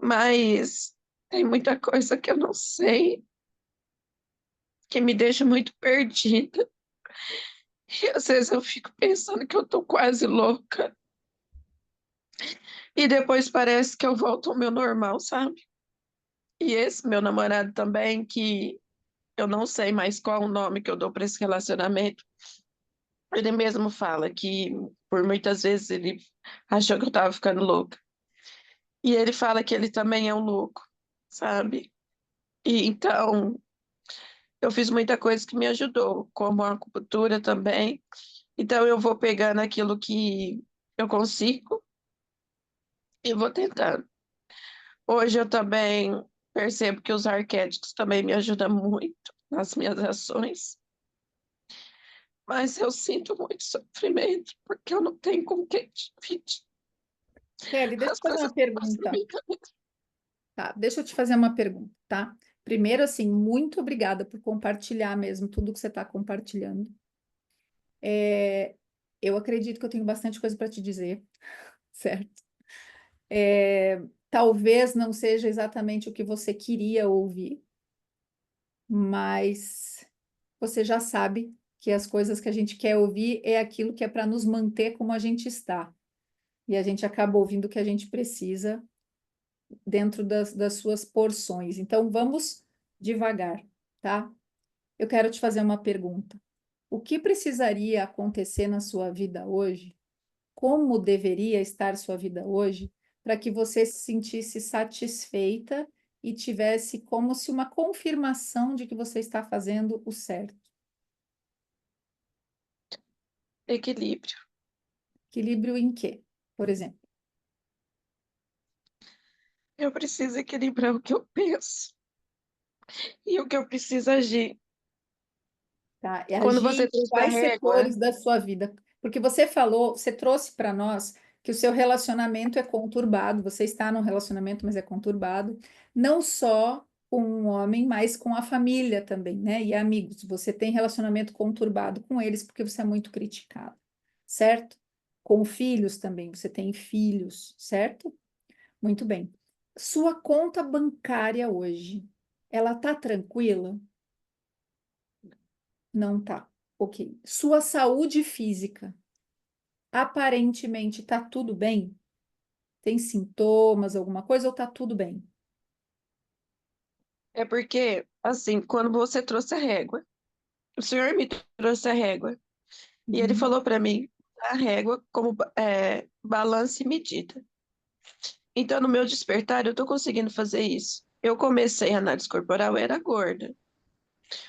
Speaker 3: Mas tem muita coisa que eu não sei, que me deixa muito perdida. E às vezes eu fico pensando que eu tô quase louca. E depois parece que eu volto ao meu normal, sabe? E esse meu namorado também, que eu não sei mais qual o nome que eu dou para esse relacionamento, ele mesmo fala que por muitas vezes ele achou que eu tava ficando louca. E ele fala que ele também é um louco, sabe? E então eu fiz muita coisa que me ajudou, como a acupuntura também. Então eu vou pegando aquilo que eu consigo e vou tentando. Hoje eu também percebo que os arquétipos também me ajudam muito nas minhas ações, mas eu sinto muito sofrimento porque eu não tenho com quem dividir
Speaker 1: Kelly, deixa eu
Speaker 3: as
Speaker 1: fazer
Speaker 3: coisas
Speaker 1: uma
Speaker 3: que passam na
Speaker 1: pergunta.
Speaker 3: minha cabeça.
Speaker 1: Tá, deixa eu te fazer uma pergunta, tá? Primeiro, assim, muito obrigada por compartilhar mesmo tudo que você está compartilhando. Eu acredito que eu tenho bastante coisa para te dizer, certo? Talvez não seja exatamente o que você queria ouvir, mas você já sabe que as coisas que a gente quer ouvir é aquilo que é para nos manter como a gente está. E a gente acaba ouvindo o que a gente precisa dentro das suas porções. Então, vamos devagar, tá? Eu quero te fazer uma pergunta. O que precisaria acontecer na sua vida hoje? Como deveria estar sua vida hoje para que você se sentisse satisfeita e tivesse como se uma confirmação de que você está fazendo o certo?
Speaker 3: Equilíbrio.
Speaker 1: Equilíbrio em quê, por exemplo?
Speaker 3: Eu preciso equilibrar o que eu penso e o que eu preciso agir.
Speaker 1: Tá? É
Speaker 3: Quando
Speaker 1: agir
Speaker 3: você
Speaker 1: em
Speaker 3: trouxe a
Speaker 1: quais
Speaker 3: régua,
Speaker 1: setores da sua vida? Porque você falou, você trouxe para nós que o seu relacionamento é conturbado, você está num relacionamento, mas é conturbado, não só com um homem, mas com a família também, né? E amigos, você tem relacionamento conturbado com eles porque você é muito criticado, certo? Com filhos também, você tem filhos, certo? Muito bem. Sua conta bancária hoje, ela tá tranquila? Não tá. Ok. Sua saúde física, aparentemente tá tudo bem? Tem sintomas, alguma coisa, ou tá tudo bem?
Speaker 3: É porque, assim, quando você trouxe a régua, o senhor me trouxe a régua, e ele
Speaker 1: Uhum.
Speaker 3: falou para mim a régua como balança e medida. Então, no meu despertar, eu tô conseguindo fazer isso. Eu comecei a análise corporal, eu era gorda.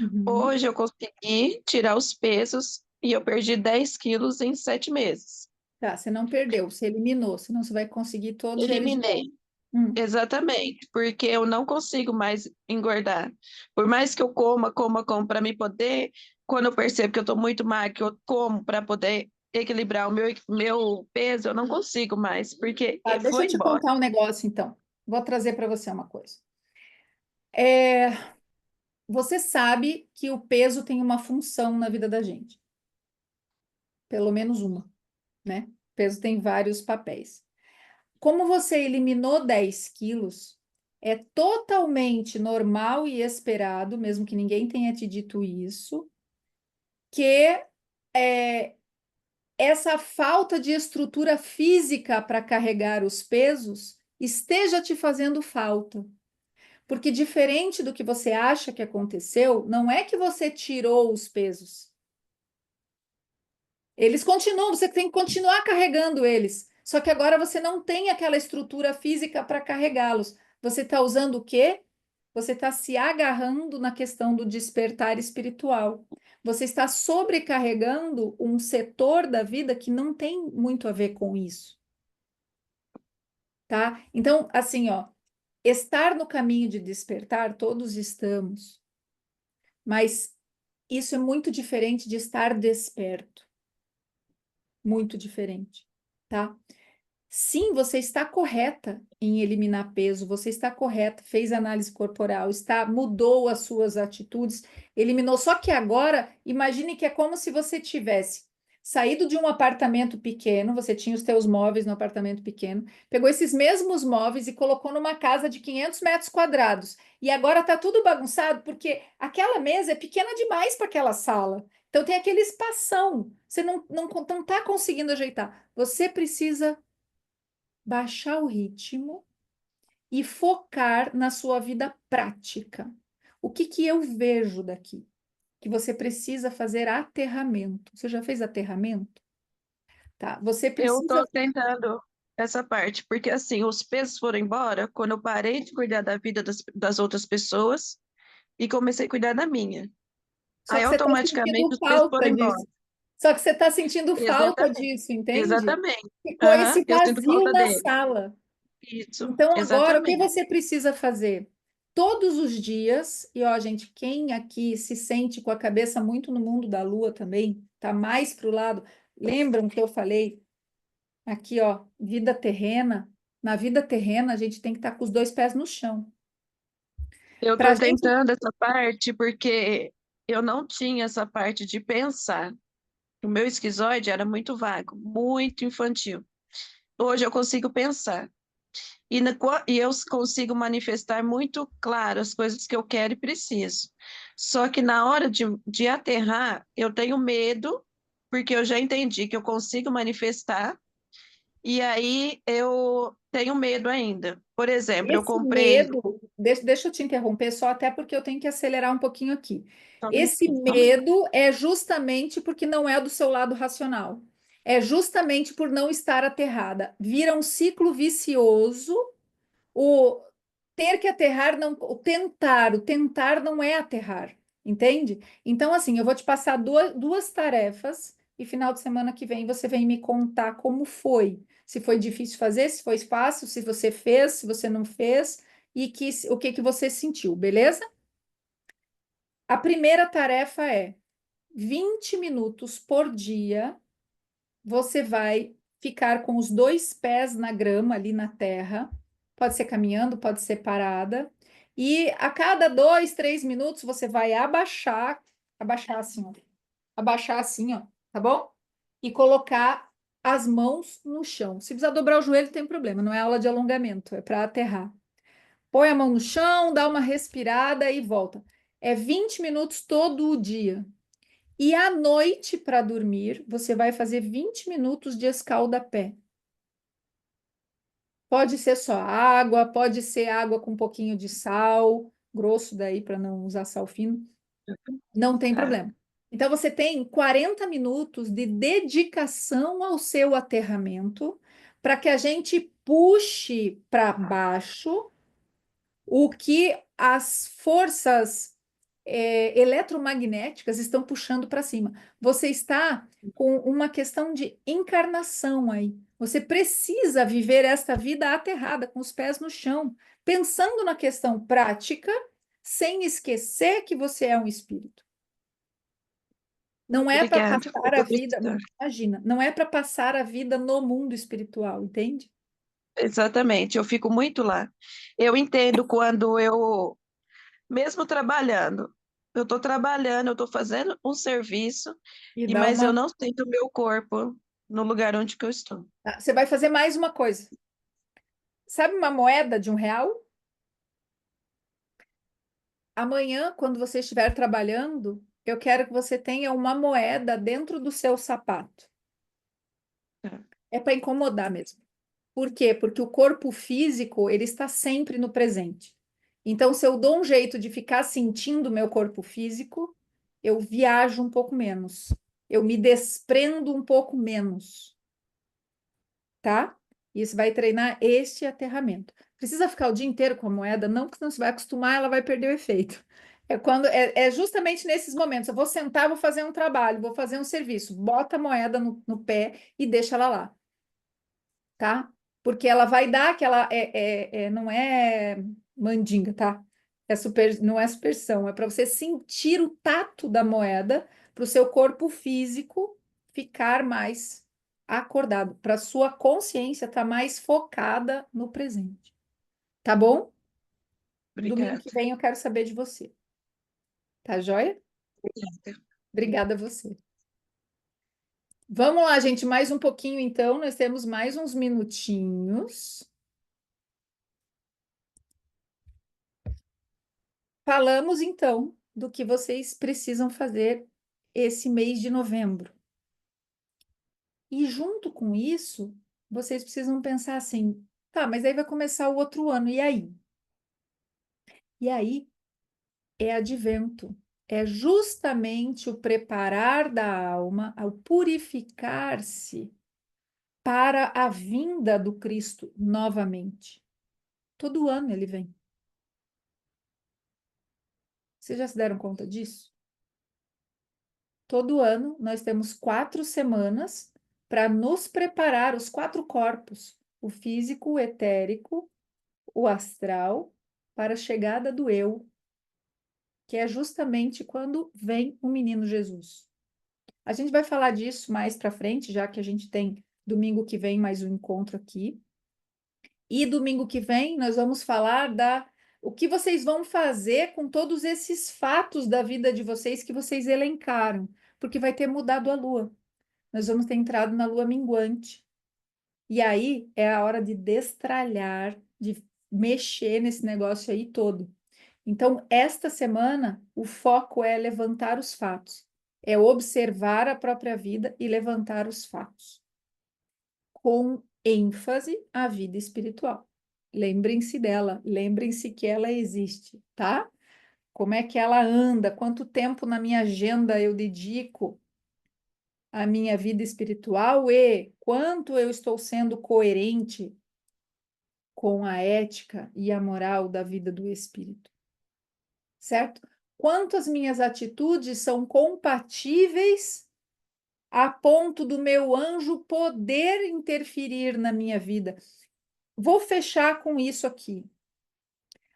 Speaker 1: Uhum.
Speaker 3: Hoje eu consegui tirar os pesos e eu perdi 10 quilos em 7 meses.
Speaker 1: Tá, você não perdeu, você eliminou, senão você vai conseguir todos eles de volta.
Speaker 3: Eliminei.
Speaker 1: Hum.
Speaker 3: Exatamente, porque eu não consigo mais engordar. Por mais que eu coma para me poder, quando eu percebo que eu estou muito magra, que eu como para poder equilibrar o meu peso, eu não consigo mais, porque
Speaker 1: Tá, deixa
Speaker 3: foi
Speaker 1: eu te
Speaker 3: embora.
Speaker 1: contar um negócio, então. Vou trazer para você uma coisa. É, você sabe que o peso tem uma função na vida da gente, pelo menos uma, né? O peso tem vários papéis. Como você eliminou 10 quilos, é totalmente normal e esperado, mesmo que ninguém tenha te dito isso, que é, essa falta de estrutura física para carregar os pesos esteja te fazendo falta. Porque diferente do que você acha que aconteceu, não é que você tirou os pesos. Eles continuam, você tem que continuar carregando eles. Só que agora você não tem aquela estrutura física para carregá-los. Você está usando o quê? Você está se agarrando na questão do despertar espiritual. Você está sobrecarregando um setor da vida que não tem muito a ver com isso, tá? Então, assim, ó, estar no caminho de despertar, todos estamos, mas isso é muito diferente de estar desperto, muito diferente, tá? Sim, você está correta em eliminar peso, você está correta, fez análise corporal, mudou as suas atitudes, eliminou. Só que agora, imagine que é como se você tivesse saído de um apartamento pequeno, você tinha os teus móveis no apartamento pequeno, pegou esses mesmos móveis e colocou numa casa de 500 metros quadrados. E agora está tudo bagunçado porque aquela mesa é pequena demais para aquela sala. Então tem aquele espação. Você não está conseguindo ajeitar. Você precisa baixar o ritmo e focar na sua vida prática. O que que eu vejo daqui? Que você precisa fazer aterramento. Você já fez aterramento? Tá. Você
Speaker 3: Eu
Speaker 1: precisa.
Speaker 3: estou tentando essa parte, porque assim, os pesos foram embora quando eu parei de cuidar da vida das outras pessoas e comecei a cuidar da minha.
Speaker 1: Só
Speaker 3: Aí
Speaker 1: que você está
Speaker 3: automaticamente
Speaker 1: sentindo
Speaker 3: os pesos foram
Speaker 1: falta
Speaker 3: embora.
Speaker 1: disso. Só que você está sentindo falta
Speaker 3: Exatamente,
Speaker 1: disso, entende?
Speaker 3: exatamente.
Speaker 1: Ficou
Speaker 3: Aham,
Speaker 1: esse
Speaker 3: eu sinto
Speaker 1: vazio
Speaker 3: falta
Speaker 1: na
Speaker 3: dele.
Speaker 1: sala.
Speaker 3: Isso,
Speaker 1: Então, agora, o que
Speaker 3: exatamente.
Speaker 1: você precisa fazer? Todos os dias, e ó, gente, quem aqui se sente com a cabeça muito no mundo da lua também, tá mais para o lado. Lembram que eu falei aqui, ó, vida terrena? Na vida terrena, a gente tem que estar com os dois pés no chão.
Speaker 3: Eu
Speaker 1: Para a
Speaker 3: estou
Speaker 1: gente,
Speaker 3: tentando essa parte porque eu não tinha essa parte de pensar. O meu esquizoide era muito vago, muito infantil. Hoje eu consigo pensar. E eu consigo manifestar muito claro as coisas que eu quero e preciso. Só que na hora de aterrar, eu tenho medo, porque eu já entendi que eu consigo manifestar, e aí eu tenho medo ainda. Por exemplo, eu
Speaker 1: esse
Speaker 3: comprei.
Speaker 1: medo, deixa eu te interromper só até porque eu tenho que acelerar um pouquinho aqui. Esse
Speaker 3: Só um minuto.
Speaker 1: medo é justamente porque não é do seu lado racional. É justamente por não estar aterrada. Vira um ciclo vicioso. O ter que aterrar, não, o tentar não é aterrar, entende? Então, assim, eu vou te passar duas tarefas e final de semana que vem você vem me contar como foi. Se foi difícil fazer, se foi fácil, se você fez, se você não fez e o que que você sentiu, beleza? A primeira tarefa é 20 minutos por dia você vai ficar com os 2 pés na grama, ali na terra. Pode ser caminhando, pode ser parada. E a cada 2, 3 minutos você vai abaixar assim, ó. Abaixar assim, ó, tá bom? E colocar as mãos no chão. Se precisar dobrar o joelho, tem problema, não é aula de alongamento, é para aterrar. Põe a mão no chão, dá uma respirada e volta. É 20 minutos todo o dia. E à noite, para dormir, você vai fazer 20 minutos de escalda-pé. Pode ser só água, pode ser água com um pouquinho de sal, grosso daí para não usar sal fino. Não tem
Speaker 3: Tá.
Speaker 1: problema. Então você tem 40 minutos de dedicação ao seu aterramento para que a gente puxe para baixo o que as forças eletromagnéticas estão puxando para cima. Você está com uma questão de encarnação aí. Você precisa viver esta vida aterrada, com os pés no chão, pensando na questão prática, sem esquecer que você é um espírito. Não é para
Speaker 3: Obrigada. Eu
Speaker 1: passar a
Speaker 3: vou
Speaker 1: vida,
Speaker 3: precisar.
Speaker 1: imagina, não é para passar a vida no mundo espiritual, entende?
Speaker 3: Exatamente, eu fico muito lá. Eu entendo quando eu, mesmo trabalhando, eu estou trabalhando, eu estou fazendo um serviço,
Speaker 1: E dá
Speaker 3: mas eu
Speaker 1: uma.
Speaker 3: não sinto o meu corpo no lugar onde que eu estou.
Speaker 1: Você vai fazer mais uma coisa. Sabe uma moeda de R$ 1? Amanhã, quando você estiver trabalhando, eu quero que você tenha uma moeda dentro do seu sapato.
Speaker 3: Tá.
Speaker 1: É para incomodar mesmo. Por quê? Porque o corpo físico, ele está sempre no presente. Então, se eu dou um jeito de ficar sentindo o meu corpo físico, eu viajo um pouco menos. Eu me desprendo um pouco menos, tá? Isso vai treinar este aterramento. Precisa ficar o dia inteiro com a moeda? Não, porque senão você vai acostumar, ela vai perder o efeito. É justamente nesses momentos. Eu vou sentar, vou fazer um trabalho, vou fazer um serviço. Bota a moeda no pé e deixa ela lá, tá? Porque ela vai dar aquela. Não é mandinga, tá? Não é superstição, é para você sentir o tato da moeda, para o seu corpo físico ficar mais acordado, para sua consciência estar mais focada no presente. Tá bom? Domingo
Speaker 3: Obrigada.
Speaker 1: que vem eu quero saber de você. Tá joia?
Speaker 3: Obrigada.
Speaker 1: Obrigada a você. Vamos lá, gente, mais um pouquinho então. Nós temos mais uns minutinhos. Falamos então do que vocês precisam fazer esse mês de novembro. E junto com isso, vocês precisam pensar assim: tá, mas aí vai começar o outro ano, e aí? E aí é advento. É justamente o preparar da alma ao purificar-se para a vinda do Cristo novamente. Todo ano ele vem. Vocês já se deram conta disso? Todo ano nós temos 4 semanas para nos preparar, os 4 corpos, o físico, o etérico, o astral, para a chegada do eu, que é justamente quando vem o menino Jesus. A gente vai falar disso mais para frente, já que a gente tem domingo que vem mais um encontro aqui. E domingo que vem nós vamos falar o que vocês vão fazer com todos esses fatos da vida de vocês que vocês elencaram, porque vai ter mudado a lua. Nós vamos ter entrado na lua minguante. E aí é a hora de destralhar, de mexer nesse negócio aí todo. Então, esta semana, o foco é levantar os fatos, é observar a própria vida e levantar os fatos, com ênfase à vida espiritual. Lembrem-se dela, lembrem-se que ela existe, tá? Como é que ela anda? Quanto tempo na minha agenda eu dedico à minha vida espiritual e quanto eu estou sendo coerente com a ética e a moral da vida do espírito, certo? Quanto as minhas atitudes são compatíveis a ponto do meu anjo poder interferir na minha vida. Vou fechar com isso aqui.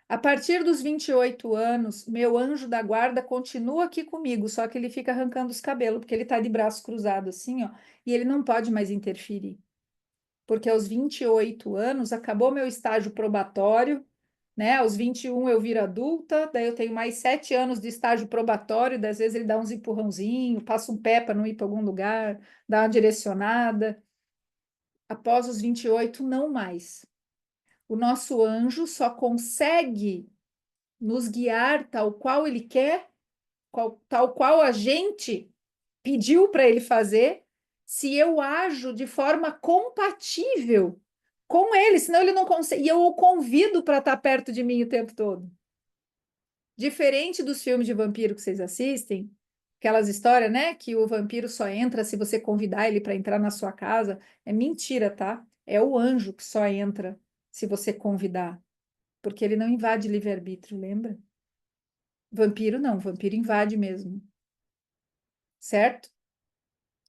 Speaker 1: A partir dos 28 anos, meu anjo da guarda continua aqui comigo, só que ele fica arrancando os cabelos, porque ele está de braço cruzado assim, ó, e ele não pode mais interferir. porque aos 28 anos acabou meu estágio probatório, né? Aos 21 eu viro adulta, daí eu tenho mais 7 anos de estágio probatório, às vezes ele dá uns empurrãozinhos, passa um pé para não ir para algum lugar, dá uma direcionada. Após os 28, não mais. O nosso anjo só consegue nos guiar tal qual ele quer, tal qual a gente pediu para ele fazer, se eu ajo de forma compatível com ele, senão ele não consegue. E eu o convido para estar perto de mim o tempo todo. Diferente dos filmes de vampiro que vocês assistem, aquelas histórias, né, que o vampiro só entra se você convidar ele para entrar na sua casa. É mentira, tá? É o anjo que só entra se você convidar, porque ele não invade livre-arbítrio, lembra? Vampiro não, vampiro invade mesmo, certo?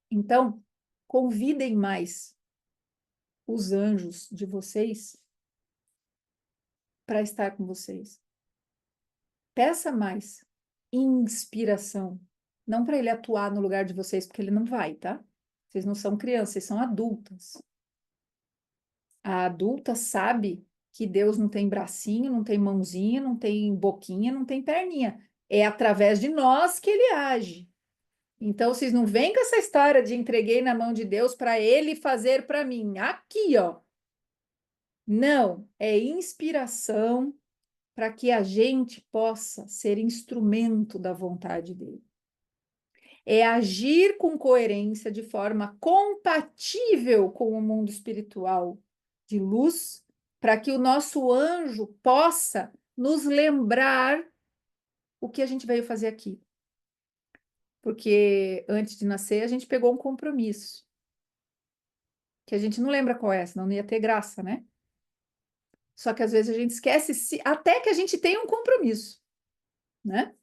Speaker 1: Então, convidem mais os anjos de vocês para estar com vocês. Peça mais inspiração, não para ele atuar no lugar de vocês, porque ele não vai, tá? Vocês não são crianças, vocês são adultas. A adulta sabe que Deus não tem bracinho, não tem mãozinha, não tem boquinha, não tem perninha. É através de nós que ele age. Então, vocês não vêm com essa história de entreguei na mão de Deus para ele fazer para mim. Aqui, ó. Não, é inspiração para que a gente possa ser instrumento da vontade dele. É agir com coerência de forma compatível com o mundo espiritual de luz, para que o nosso anjo possa nos lembrar o que a gente veio fazer aqui. Porque antes de nascer, a gente pegou um compromisso, que a gente não lembra qual é, senão não ia ter graça, né? Só que às vezes a gente esquece até que a gente tem um compromisso, né?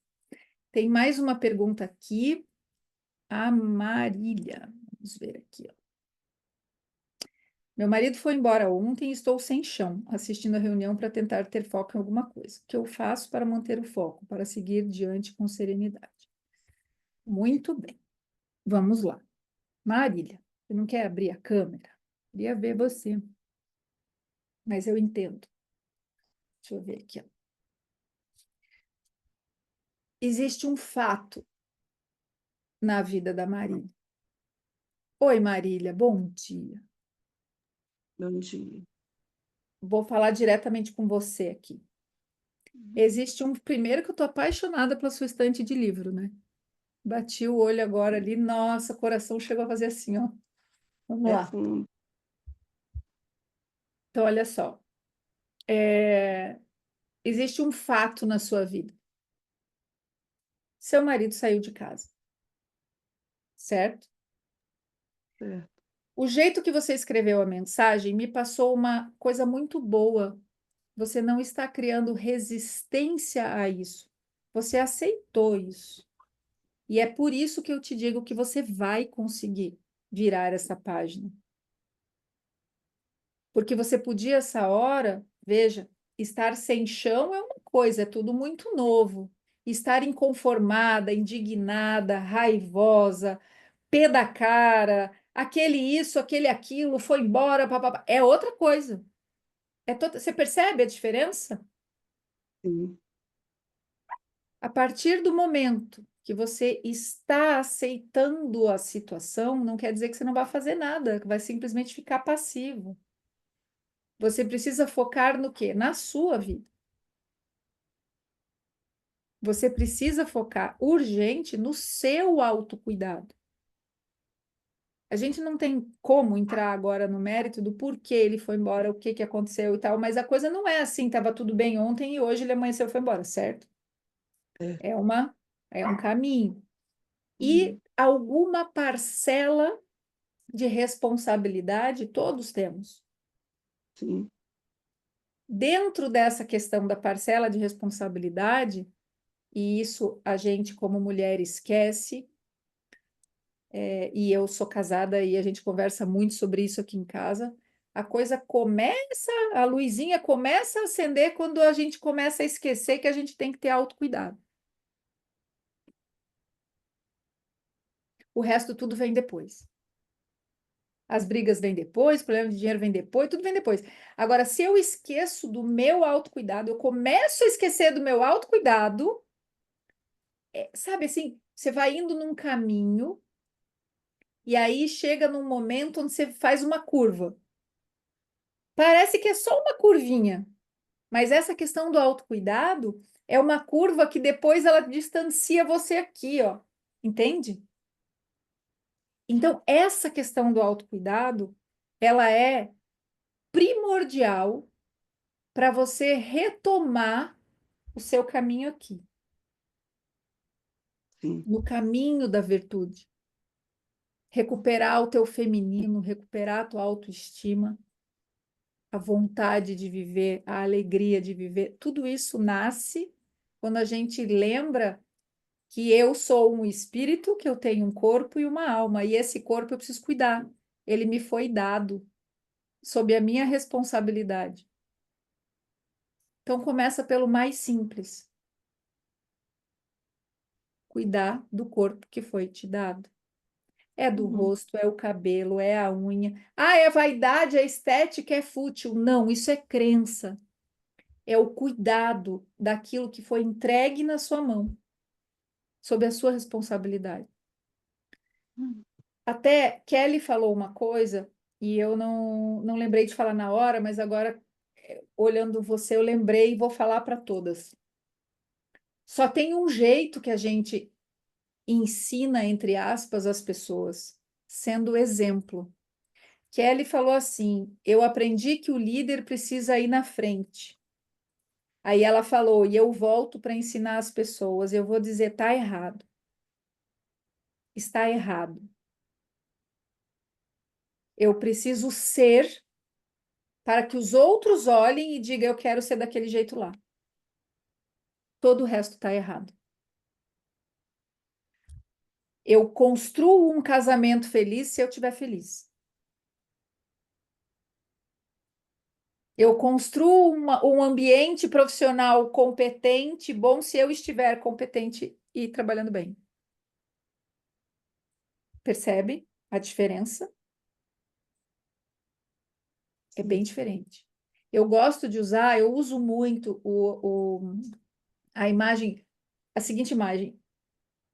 Speaker 1: Tem mais uma pergunta aqui. A Marília. Vamos ver aqui, ó. Meu marido foi embora ontem e estou sem chão, assistindo a reunião para tentar ter foco em alguma coisa. O que eu faço para manter o foco, para seguir diante com serenidade? Muito bem. Vamos lá. Marília, você não quer abrir a câmera? Queria ver você. Mas eu entendo. Deixa eu ver aqui, ó. Existe um fato na vida da Marília. Oi, Marília, bom dia.
Speaker 3: Bom dia.
Speaker 1: Vou falar diretamente com você aqui. Existe primeiro que eu tô apaixonada pela sua estante de livro, né? Bati o olho agora ali, nossa, o coração chegou a fazer assim, ó. Vamos
Speaker 3: É
Speaker 1: lá.
Speaker 3: fundo.
Speaker 1: Então, olha só. Existe um fato na sua vida. Seu marido saiu de casa, certo?
Speaker 3: Certo.
Speaker 1: O jeito que você escreveu a mensagem me passou uma coisa muito boa. Você não está criando resistência a isso. Você aceitou isso. E é por isso que eu te digo que você vai conseguir virar essa página. Porque você podia, essa hora, veja, estar sem chão é uma coisa, é tudo muito novo. Estar inconformada, indignada, raivosa, pé da cara, aquele isso, aquele aquilo, foi embora, papapá, é outra coisa. Você percebe a diferença?
Speaker 3: Sim.
Speaker 1: A partir do momento que você está aceitando a situação, não quer dizer que você não vai fazer nada, que vai simplesmente ficar passivo. Você precisa focar no quê? Na sua vida. Você precisa focar urgente no seu autocuidado. A gente não tem como entrar agora no mérito do porquê ele foi embora, o que que aconteceu e tal, mas a coisa não é assim, estava tudo bem ontem e hoje ele amanheceu e foi embora, certo?
Speaker 3: É.
Speaker 1: É um caminho. E
Speaker 3: Uhum.
Speaker 1: alguma parcela de responsabilidade todos temos.
Speaker 3: Sim.
Speaker 1: Dentro dessa questão da parcela de responsabilidade, e isso a gente, como mulher, esquece, e eu sou casada e a gente conversa muito sobre isso aqui em casa. A coisa começa, a luzinha começa a acender quando a gente começa a esquecer que a gente tem que ter autocuidado. O resto tudo vem depois. As brigas vêm depois, o problema de dinheiro vem depois, tudo vem depois. Agora, se eu esqueço do meu autocuidado, eu começo a esquecer do meu autocuidado, sabe assim, você vai indo num caminho e aí chega num momento onde você faz uma curva. Parece que é só uma curvinha, mas essa questão do autocuidado é uma curva que depois ela distancia você aqui, ó. Entende? Então, essa questão do autocuidado, ela é primordial para você retomar o seu caminho aqui,
Speaker 4: Sim.
Speaker 1: no caminho da virtude. Recuperar o teu feminino, recuperar a tua autoestima, a vontade de viver, a alegria de viver. Tudo isso nasce quando a gente lembra que eu sou um espírito, que eu tenho um corpo e uma alma, e esse corpo eu preciso cuidar. Ele me foi dado sob a minha responsabilidade. Então começa pelo mais simples. Cuidar do corpo que foi te dado. É do rosto, é o cabelo, é a unha. Ah, é vaidade, é estética, é fútil. Não, isso é crença. É o cuidado daquilo que foi entregue na sua mão, sob a sua responsabilidade. Até Kelly falou uma coisa, e eu não lembrei de falar na hora, mas agora, olhando você, eu lembrei e vou falar para todas. Só tem um jeito que a gente ensina, entre aspas, as pessoas, sendo exemplo. Kelly falou assim: eu aprendi que o líder precisa ir na frente. Aí ela falou, e eu volto para ensinar as pessoas, eu vou dizer, tá errado. Está errado. Eu preciso ser para que os outros olhem e digam, eu quero ser daquele jeito lá. Todo o resto está errado. Eu construo um casamento feliz se eu estiver feliz. Eu construo um ambiente profissional competente, bom, se eu estiver competente e trabalhando bem. Percebe a diferença? É bem diferente. Eu gosto de usar, eu uso muito a imagem, a seguinte imagem.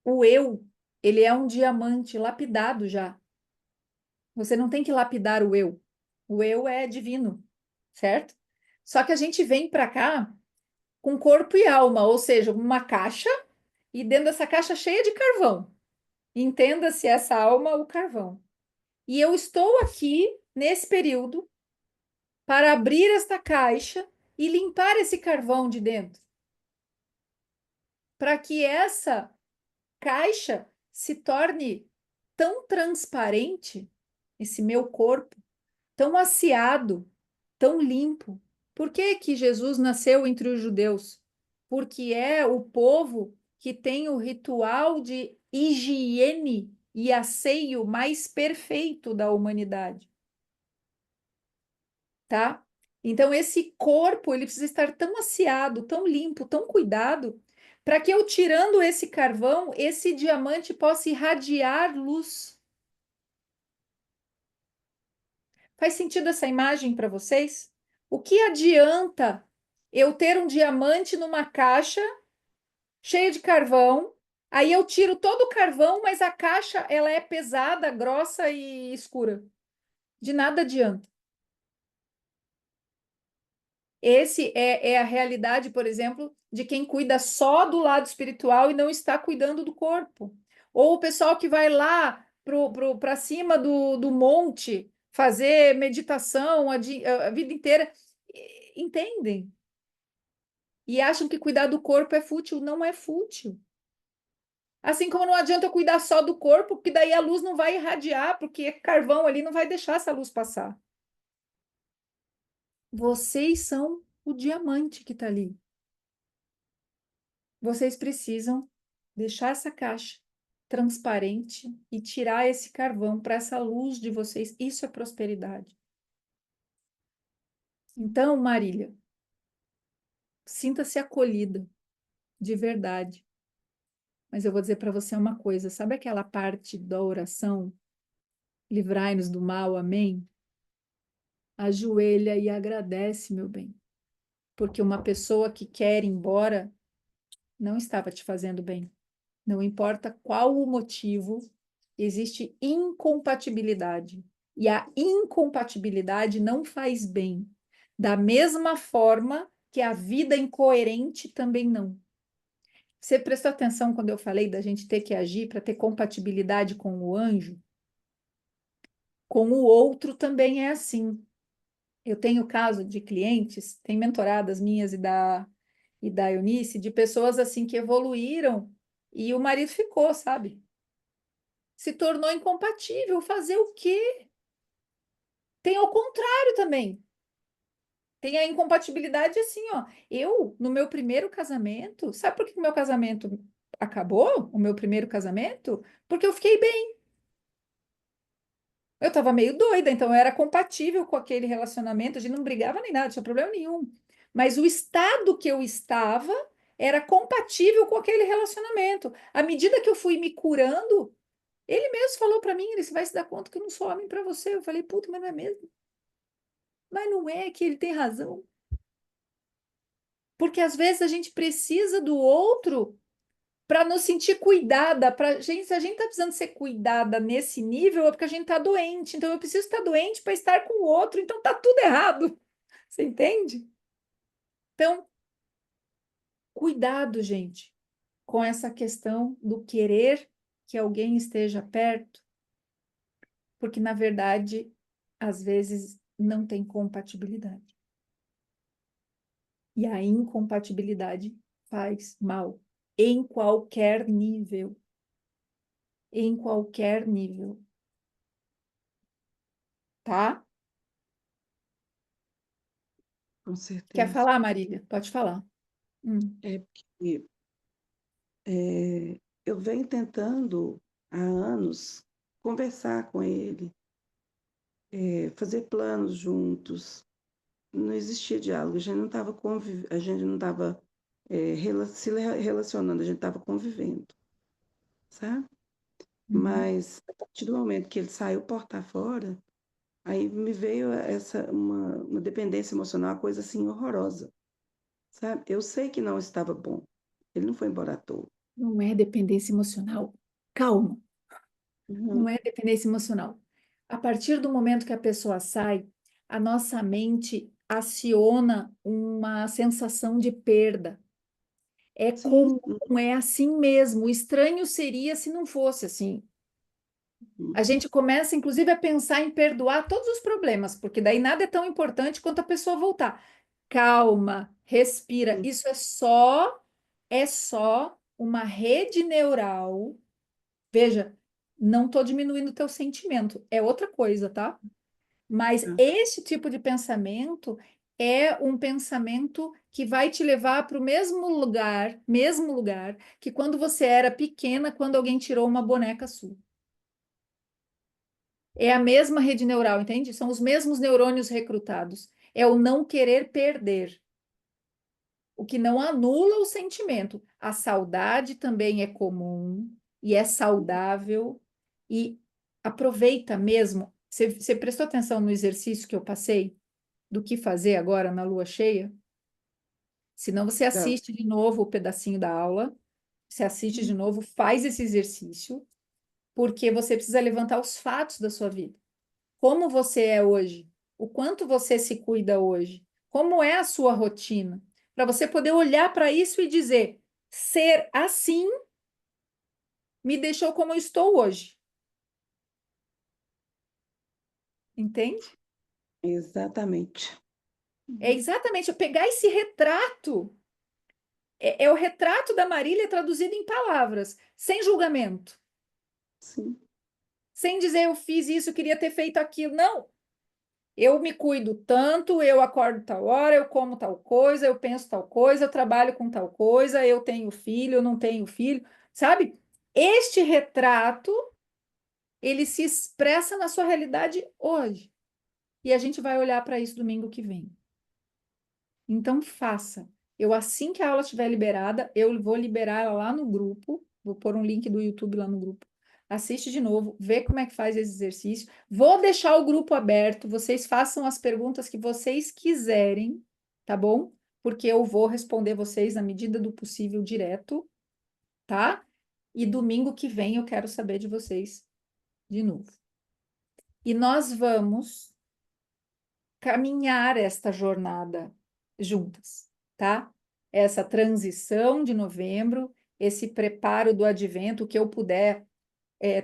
Speaker 1: O eu, ele é um diamante lapidado já. Você não tem que lapidar o eu. O eu é divino, certo? Só que a gente vem para cá com corpo e alma, ou seja, uma caixa e dentro dessa caixa cheia de carvão. Entenda-se essa alma, o carvão. E eu estou aqui nesse período para abrir esta caixa e limpar esse carvão de dentro, para que essa caixa se torne tão transparente, esse meu corpo, tão aciado, tão limpo. Por que que Jesus nasceu entre os judeus? Porque é o povo que tem o ritual de higiene e asseio mais perfeito da humanidade, tá? Então esse corpo, ele precisa estar tão aciado, tão limpo, tão cuidado, para que eu tirando esse carvão, esse diamante possa irradiar luz. Faz sentido essa imagem para vocês? O que adianta eu ter um diamante numa caixa cheia de carvão? Aí eu tiro todo o carvão, mas a caixa ela é pesada, grossa e escura. De nada adianta. Esse é a realidade, por exemplo, de quem cuida só do lado espiritual e não está cuidando do corpo. Ou o pessoal que vai lá para cima do monte fazer meditação a vida inteira. Entendem? E acham que cuidar do corpo é fútil. Não é fútil. Assim como não adianta eu cuidar só do corpo, porque daí a luz não vai irradiar, porque carvão ali não vai deixar essa luz passar. Vocês são o diamante que está ali. Vocês precisam deixar essa caixa transparente e tirar esse carvão para essa luz de vocês. Isso é prosperidade. Então, Marília, sinta-se acolhida, de verdade. Mas eu vou dizer para você uma coisa: sabe aquela parte da oração livrai-nos do mal, amém. Ajoelha e agradece, meu bem, porque uma pessoa que quer ir embora não estava te fazendo bem. Não importa qual o motivo, existe incompatibilidade. E a incompatibilidade não faz bem. Da mesma forma que a vida incoerente também não. Você prestou atenção quando eu falei da gente ter que agir para ter compatibilidade com o anjo? Com o outro também é assim. Eu tenho caso de clientes, tem mentoradas minhas e da Eunice, de pessoas assim que evoluíram e o marido ficou, sabe? Se tornou incompatível. Fazer o quê? Tem ao contrário também. Tem a incompatibilidade assim, ó. Eu, no meu primeiro casamento, sabe por que o meu casamento acabou? O meu primeiro casamento? Porque eu fiquei bem. Eu estava meio doida, então eu era compatível com aquele relacionamento, a gente não brigava nem nada, não tinha problema nenhum. Mas o estado que eu estava era compatível com aquele relacionamento. À medida que eu fui me curando, ele mesmo falou para mim, ele vai se dar conta que eu não sou homem para você. Eu falei, puta, mas não é mesmo? Mas não é que ele tem razão. Porque às vezes a gente precisa do outro para nos sentir cuidada. Gente, se a gente está precisando ser cuidada nesse nível, é porque a gente está doente. Então eu preciso estar doente para estar com o outro. Então tá tudo errado. Você entende? Então, cuidado, gente, com essa questão do querer que alguém esteja perto, porque na verdade, às vezes, não tem compatibilidade. E a incompatibilidade faz mal em qualquer nível. Em qualquer nível, tá?
Speaker 4: Com
Speaker 1: Quer
Speaker 4: certeza.
Speaker 1: falar, Marília? Pode falar.
Speaker 4: É porque eu venho tentando há anos conversar com ele, fazer planos juntos. Não existia diálogo, a gente não estava a gente não estava relacionando, a gente estava convivendo, sabe?
Speaker 1: Uhum.
Speaker 4: Mas a partir do momento que ele saiu porta fora, aí me veio uma dependência emocional, uma coisa assim horrorosa, sabe? Eu sei que não estava bom. Ele não foi embora à toa.
Speaker 1: Não é dependência emocional. Calma, não
Speaker 4: Uhum.
Speaker 1: é dependência emocional. A partir do momento que a pessoa sai, a nossa mente aciona uma sensação de perda. É
Speaker 4: Sim.
Speaker 1: comum, é assim mesmo. O estranho seria se não fosse assim.
Speaker 4: Uhum.
Speaker 1: A gente começa, inclusive, a pensar em perdoar todos os problemas, porque daí nada é tão importante quanto a pessoa voltar. Calma, respira. Isso é só uma rede neural. Veja, não estou diminuindo o teu sentimento, é outra coisa, tá? Mas
Speaker 4: Tá.
Speaker 1: esse tipo de pensamento é um pensamento que vai te levar para o mesmo lugar que quando você era pequena, quando alguém tirou uma boneca sua. É a mesma rede neural, entende? São os mesmos neurônios recrutados. É o não querer perder, o que não anula o sentimento. A saudade também é comum e é saudável e aproveita mesmo. Você prestou atenção no exercício que eu passei do que fazer agora na lua cheia? Se não, você
Speaker 4: Tá.
Speaker 1: assiste de novo o pedacinho da aula, você assiste de novo, faz esse exercício, porque você precisa levantar os fatos da sua vida. Como você é hoje? O quanto você se cuida hoje? Como é a sua rotina? Para você poder olhar para isso e dizer: ser assim me deixou como eu estou hoje. Entende?
Speaker 4: Exatamente.
Speaker 1: É
Speaker 4: Uhum.
Speaker 1: exatamente eu pegar esse retrato. É o retrato da Marília traduzido em palavras, sem julgamento,
Speaker 4: Sim.
Speaker 1: sem dizer eu fiz isso, eu queria ter feito aquilo. Não, eu me cuido tanto, eu acordo tal hora, eu como tal coisa, eu penso tal coisa, eu trabalho com tal coisa, eu tenho filho, eu não tenho filho, sabe? Este retrato, ele se expressa na sua realidade hoje. E a gente vai olhar para isso domingo que vem. Então, faça. Eu, assim que a aula estiver liberada, eu vou liberar ela lá no grupo, vou pôr um link do YouTube lá no grupo, assiste de novo, vê como é que faz esse exercício. Vou deixar o grupo aberto, vocês façam as perguntas que vocês quiserem, tá bom? Porque eu vou responder vocês na medida do possível direto, tá? E domingo que vem eu quero saber de vocês de novo. E nós vamos caminhar esta jornada juntas, tá? Essa transição de novembro, esse preparo do advento, o que eu puder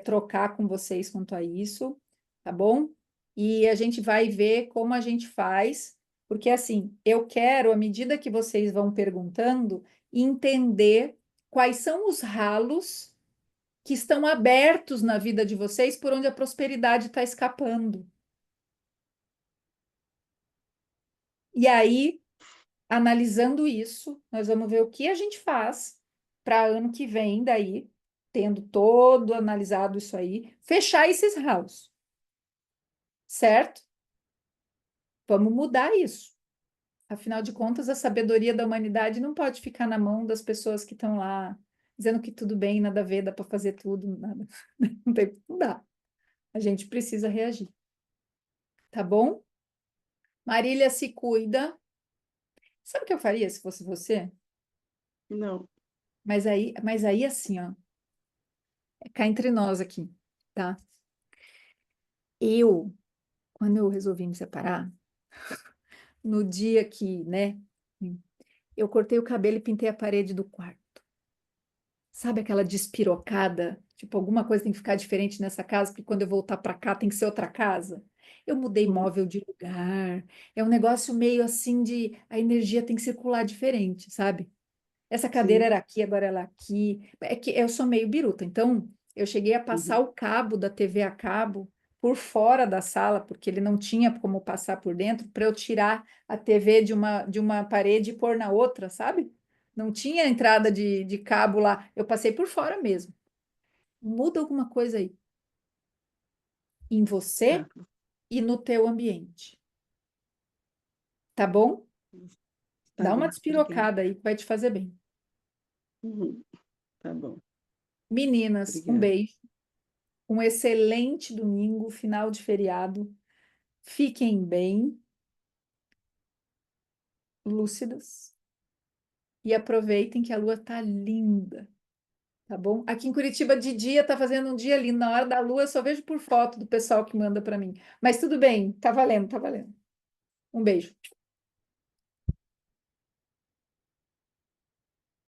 Speaker 1: trocar com vocês quanto a isso, tá bom? E a gente vai ver como a gente faz, porque assim, eu quero, à medida que vocês vão perguntando, entender quais são os ralos que estão abertos na vida de vocês por onde a prosperidade está escapando. E aí, analisando isso, nós vamos ver o que a gente faz para ano que vem, daí, tendo todo analisado isso aí, fechar esses ralos, certo? Vamos mudar isso. Afinal de contas, a sabedoria da humanidade não pode ficar na mão das pessoas que estão lá dizendo que tudo bem, nada a ver, dá para fazer tudo, nada. Não dá. A gente precisa reagir. Tá bom? Marília, se cuida. Sabe o que eu faria se fosse você?
Speaker 4: Não.
Speaker 1: Mas aí assim, ó, cá entre nós aqui, tá? Quando eu resolvi me separar, no dia que, né, eu cortei o cabelo e pintei a parede do quarto. Sabe aquela despirocada? Tipo, alguma coisa tem que ficar diferente nessa casa, porque quando eu voltar para cá tem que ser outra casa. Eu mudei
Speaker 4: Uhum.
Speaker 1: móvel de lugar. É um negócio meio assim de a energia tem que circular diferente, sabe? Essa cadeira
Speaker 4: Sim.
Speaker 1: era aqui, agora ela é aqui. É que eu sou meio biruta, então eu cheguei a passar
Speaker 4: Uhum.
Speaker 1: o cabo da TV a cabo por fora da sala, porque ele não tinha como passar por dentro, para eu tirar a TV de uma parede e pôr na outra, sabe? Não tinha entrada de cabo lá, eu passei por fora mesmo. Muda alguma coisa aí em você
Speaker 4: Tá.
Speaker 1: e no teu ambiente, tá bom?
Speaker 4: Tá
Speaker 1: Dá uma
Speaker 4: bom. Obrigada.
Speaker 1: despirocada aí que vai te fazer bem.
Speaker 4: Uhum. Tá bom.
Speaker 1: Meninas, um
Speaker 4: Obrigada.
Speaker 1: beijo. Um excelente domingo, final de feriado. Fiquem bem, lúcidas e aproveitem que a lua tá linda, tá bom? Aqui em Curitiba de dia tá fazendo um dia lindo, na hora da lua eu só vejo por foto do pessoal que manda para mim. Mas tudo bem, tá valendo, tá valendo. Um beijo.